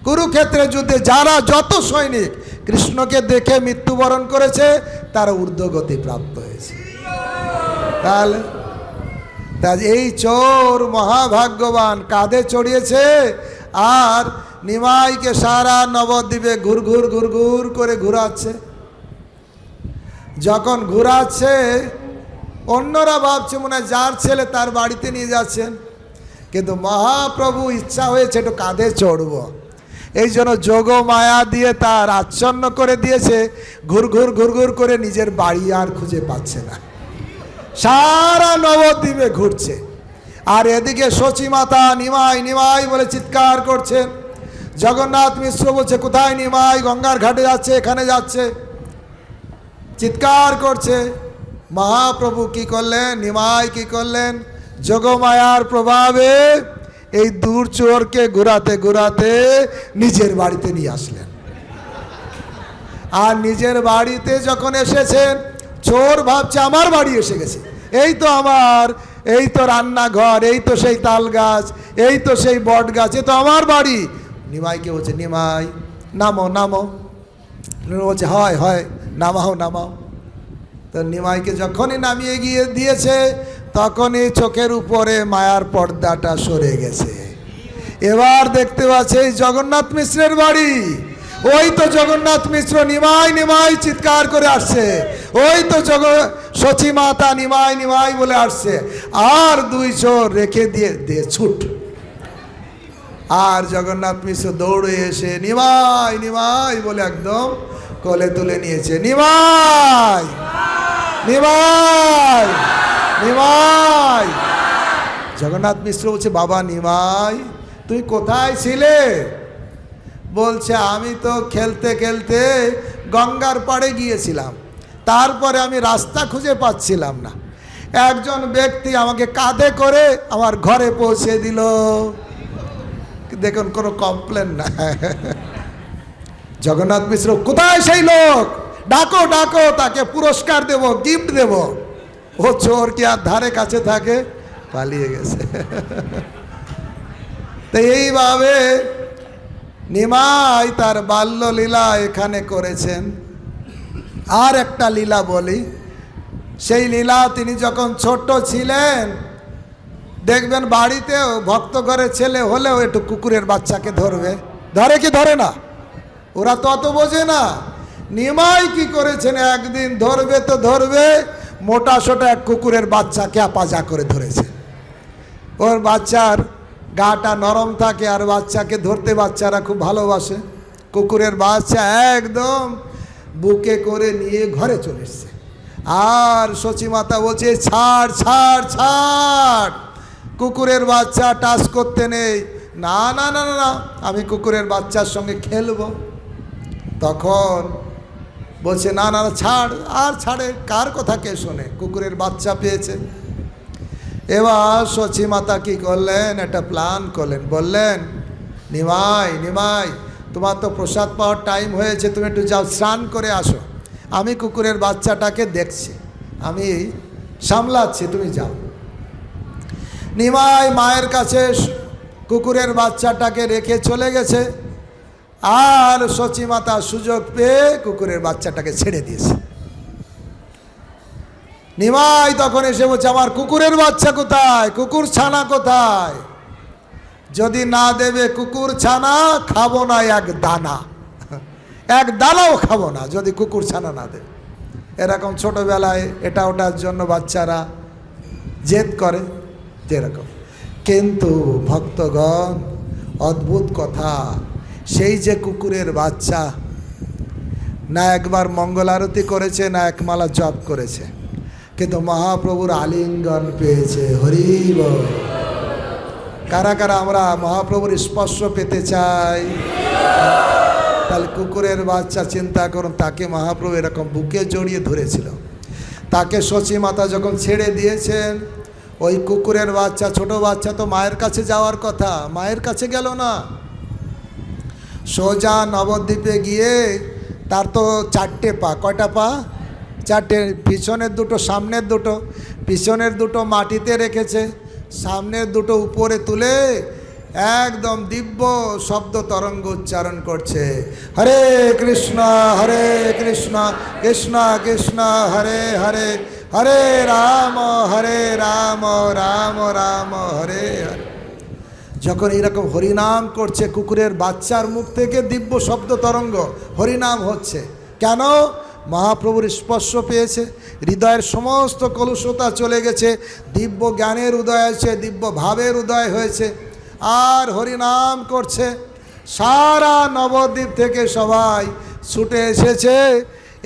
কুরুক্ষেত্রের যুদ্ধে যারা যত সৈনিক কৃষ্ণকে দেখে মৃত্যুবরণ করেছে তারা ঊর্ধ্বগতি প্রাপ্ত হয়েছে। তাহলে এই চোর মহাভাগ্যবান, কাঁধে চড়িয়েছে আর নিমাইকে সারা নবদ্বীপে ঘুর করে ঘুরাচ্ছে। যখন ঘুরাচ্ছে অন্যরা ভাবছে মনে হয় যার ছেলে তার বাড়িতে নিয়ে যাচ্ছেন, কিন্তু মহাপ্রভু ইচ্ছা হয়েছে একটু কাঁধে চড়ব, এই জন্য যোগ মায়া দিয়ে তার আচ্ছন্ন করে দিয়েছে। ঘুর করে নিজের বাড়ি আর খুঁজে পাচ্ছে না, সারা নবদ্বীপে ঘুরছে। আর এদিকে শচী মাতা নিমাই নিমাই বলে চিৎকার করছেন। জগন্নাথ মিশ্র বলছে কোথায় নিমাই? গঙ্গার ঘাটে যাচ্ছে, এখানে যাচ্ছে, চিৎকার করছে। মহাপ্রভু কি করলেন, নিমাই কি করলেন? যোগমায়ার প্রভাবে এই দূর চোরকে ঘুরাতে ঘুরাতে নিজের বাড়িতে নিয়ে আসলেন। আর নিজের বাড়িতে যখন এসেছেন চোর ভাবছে আমার বাড়ি এসে গেছে, এই তো আমার, এই তো রান্নাঘর, এই তো সেই তাল গাছ, এই তো সেই বট গাছ, এ তো আমার বাড়ি। নিমাইকে বলছে নিমাই নামো নামো, বলছে হয় হয় নামাও নামাও। তো নিমাইকে যখনই নামিয়ে গিয়ে দিয়েছে তখনই চোখের উপরে মায়ার পর্দাটা সরে গেছে। এবার দেখতে পাচ্ছে এই জগন্নাথ মিশ্রের বাড়ি। ওই তো জগন্নাথ মিশ্র নিমাই নিমাই চিৎকার করে আসছে, ওই তো শচী মাতা নিমাই নিমাই বলে আসছে। আর দুই চোর রেখে দিয়ে ছুট। আর জগন্নাথ মিশ্র দৌড়ে এসে নিমাই নিমাই বলে একদম কোলে তুলে নিয়েছে। নিমাই নিমাই নিমাই। জগন্নাথ মিশ্র বলছে, বাবা নিমাই তুই কোথায় ছিলে? বলছে, আমি তো খেলতে খেলতে গঙ্গার পাড়ে গিয়েছিলাম, তারপরে আমি রাস্তা খুঁজে পাচ্ছিলাম না, একজন ব্যক্তি আমাকে কাঁধে করে আমার ঘরে পৌঁছে দিল। দেখুন, কোনো কমপ্লেন না। জগন্নাথ মিশ্র, কোথায় সেই লোক? ডাকো ডাকো, তাকে পুরস্কার দেব, গিফট দেব। ও চোর কি আর ধারে কাছে থাকে? পালিয়ে গেছে। তো এইভাবে নিমাই তার বাল্য লীলা এখানে করেছেন। আর একটা লীলা বলি, সেই লীলা তিনি যখন ছোট ছিলেন, দেখবেন বাড়িতেও ভক্ত ঘরের ছেলে হলেও একটু কুকুরের বাচ্চাকে ধরবে। ধরে কি ধরে না? ওরা তো অত বোঝে না। নিমাই কি করেছেন, একদিন ধরবে তো ধরবে, মোটা সোটা এক কুকুরের বাচ্চাকে আপাজা করে ধরেছে। ওর বাচ্চার গাটা নরম থাকে আর বাচ্চাকে ধরতে বাচ্চারা খুব ভালোবাসে। কুকুরের বাচ্চা একদম বুকে করে নিয়ে ঘরে চলে এসছে। আর সচিমাতা বলছে, ছাড় ছাড় ছাড়, কুকুরের বাচ্চা টাচ করতে নেই। না না না না, আমি কুকুরের বাচ্চার সঙ্গে খেলবো। তখন বলছে, না না ছাড়। আর ছাড়ে, কার কথা কে শোনে? কুকুরের বাচ্চা পেয়েছে। এবার সচিমাতা কি করলেন, একটা প্ল্যান করলেন। বললেন, নিমাই নিমাই, তোমার তো প্রসাদ পাওয়ার টাইম হয়েছে, তুমি একটু যাও স্নান করে আসো, আমি কুকুরের বাচ্চাটাকে দেখছি, আমি সামলাচ্ছি, তুমি যাও। নিমাই মায়ের কাছে কুকুরের বাচ্চাটাকে রেখে চলে গেছে। আর সচিমাতা সুযোগ পেয়ে কুকুরের বাচ্চাটাকে ছেড়ে দিয়েছে। নিমাই তখন এসে বলছে, আমার কুকুরের বাচ্চা কোথায়? কুকুর ছানা কোথায়? যদি না দেবে কুকুর ছানা, খাবো না এক দানা, এক দানাও খাবো না যদি কুকুর ছানা না দেবে। এরকম ছোটবেলায় এটা ওটার জন্য বাচ্চারা জেদ করে যেরকম। কিন্তু ভক্তগণ, অদ্ভুত কথা, সেই যে কুকুরের বাচ্চা না একবার মঙ্গল আরতি করেছে, না এক মালা জপ করেছে, কিন্তু মহাপ্রভুর আলিঙ্গন পেয়েছে। হরি বল। কারা কারা আমরা মহাপ্রভুর স্পর্শ পেতে চাই? তাহলে কুকুরের বাচ্চা চিন্তা করুন, তাকে মহাপ্রভু এরকম বুকে জড়িয়ে ধরেছিল। তাকে সচিমাতা যখন ছেড়ে দিয়েছেন, ওই কুকুরের বাচ্চা, ছোট বাচ্চা তো মায়ের কাছে যাওয়ার কথা, মায়ের কাছে গেল না, সোজা নবদ্বীপে গিয়ে, তার তো চারটে পা, কয়টা পা? চারটে, পিছনের দুটো সামনের দুটো, পিছনের দুটো মাটিতে রেখেছে, সামনের দুটো উপরে তুলে একদম দিব্য শব্দ তরঙ্গ উচ্চারণ করছে, হরে কৃষ্ণ কৃষ্ণ কৃষ্ণ হরে হরে, হরে রাম রাম রাম হরে হরে। যখন এইরকম হরিনাম করছে, কুকুরের বাচ্চার মুখ থেকে দিব্য শব্দ তরঙ্গ হরিনাম হচ্ছে। কেন? মহাপ্রভুর স্পর্শ পেয়েছে, হৃদয়ের সমস্ত কলুষতা চলে গেছে, দিব্য জ্ঞানের উদয় হয়েছে, দিব্য ভাবের উদয় হয়েছে, আর হরিনাম করছে। সারা নবদ্বীপ থেকে সবাই ছুটে এসেছে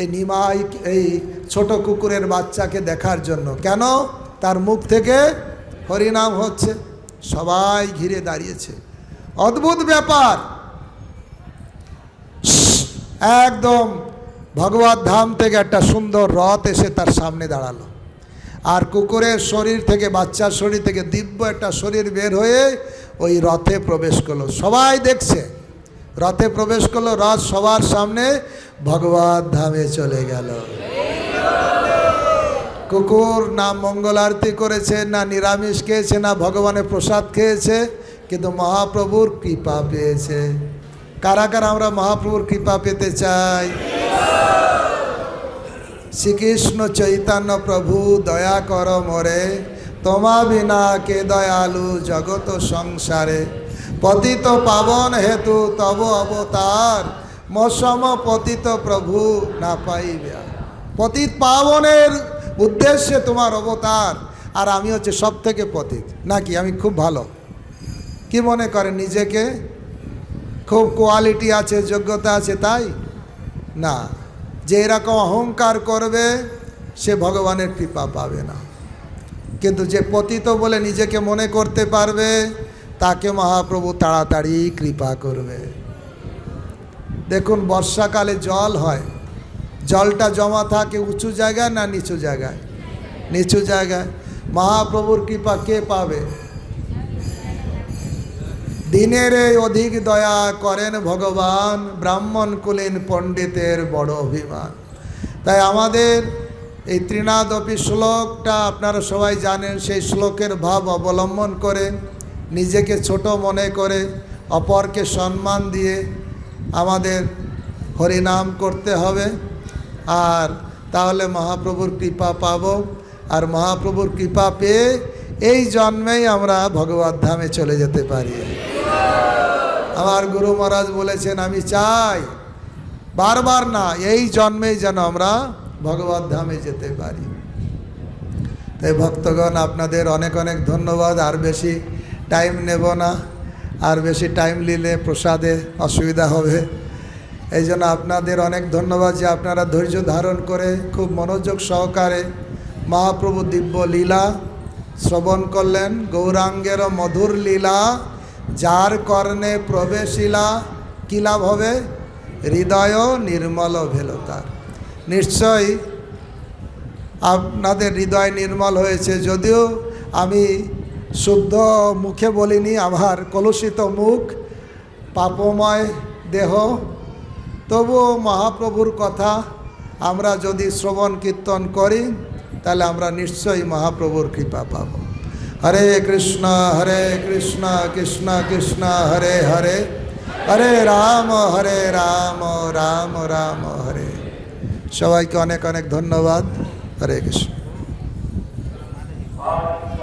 এই নিমাই, এই ছোট কুকুরের বাচ্চাকে দেখার জন্য। কেন? তার মুখ থেকে হরিনাম হচ্ছে, সবাই ঘিরে দাঁড়িয়েছে। অদ্ভুত ব্যাপার। একদম ভগবত ধাম থেকে একটা সুন্দর রথ এসে তার সামনে দাঁড়ালো, আর কুকুরের শরীর থেকে, বাচ্চার শরীর থেকে দিব্য একটা শরীর বের হয়ে ওই রথে প্রবেশ করলো। সবাই দেখছে, রথে প্রবেশ করলো, রথ সবার সামনে ভগবত ধামে চলে গেল। কুকুর না মঙ্গল আরতি করেছে, না নিরামিষ খেয়েছে, না ভগবানের প্রসাদ খেয়েছে, কিন্তু মহাপ্রভুর কৃপা পেয়েছে। কারা কারা আমরা মহাপ্রভুর কৃপা পেতে চাই? শ্রীকৃষ্ণ চৈতন্য প্রভু দয়া কর মোরে, তোমা বিনা কে দয়ালু জগত সংসারে, পতিত পাবন হেতু তব অবতার, মসম পতিত প্রভু না পাইবে। পতিত পাবনের উদ্দেশ্যে তোমার অবতার, আর আমি হচ্ছে সব থেকে পতিত। নাকি আমি খুব ভালো? কি মনে করেন নিজেকে খুব কোয়ালিটি আছে, যোগ্যতা আছে, তাই না। যে এরকম অহংকার করবে সে ভগবানের কৃপা পাবে না। কিন্তু যে পতিত বলে নিজেকে মনে করতে পারবে তাকে মহাপ্রভু তাড়াতাড়ি কৃপা করবে। দেখুন বর্ষাকালে জল হয়, জলটা জমা থাকে উঁচু জায়গায় না নিচু জায়গায়? নিচু জায়গায়। মহাপ্রভুর কৃপা কে পাবে? দিনের অধিক দয়া করেন ভগবান, ব্রাহ্মণ কুলীন পণ্ডিতের বড় অভিমান। তাই আমাদের এই ত্রিনাদপি শ্লোকটা আপনারা সবাই জানেন, সেই শ্লোকের ভাব অবলম্বন করে নিজেকে ছোট মনে করে অপরকে সম্মান দিয়ে আমাদের হরিনাম করতে হবে। আর তাহলে মহাপ্রভুর কৃপা পাব। আর মহাপ্রভুর কৃপা পেয়ে এই জন্মেই আমরা ভগবত ধামে চলে যেতে পারি। আমার গুরু মহারাজ বলেছেন, আমি চাই বারবার না, এই জন্মেই যেন আমরা ভগবত ধামে যেতে পারি। তাই ভক্তগণ আপনাদের অনেক অনেক ধন্যবাদ। আর বেশি টাইম নেব না, আর বেশি টাইম নিলে প্রসাদে অসুবিধা হবে। এই জন্য আপনাদের অনেক ধন্যবাদ যে আপনারা ধৈর্য ধারণ করে খুব মনোযোগ সহকারে মহাপ্রভু দিব্য লীলা শ্রবণ করলেন। গৌরাঙ্গের মধুর লীলা যার কর্ণে প্রবেশিলা, কী লাভ হবে? হৃদয় নির্মল ভেল তার। নিশ্চয়ই আপনাদের হৃদয় নির্মল হয়েছে। যদিও আমি শুদ্ধ মুখে বলিনি, আমার কলুষিত মুখ, পাপময় দেহ, তবুও মহাপ্রভুর কথা আমরা যদি শ্রবণ কীর্তন করি তাহলে আমরা নিশ্চয়ই মহাপ্রভুর কৃপা পাব। হরে কৃষ্ণ কৃষ্ণ কৃষ্ণ হরে হরে, হরে রাম রাম রাম হরে। সবাইকে অনেক অনেক ধন্যবাদ। হরে কৃষ্ণ।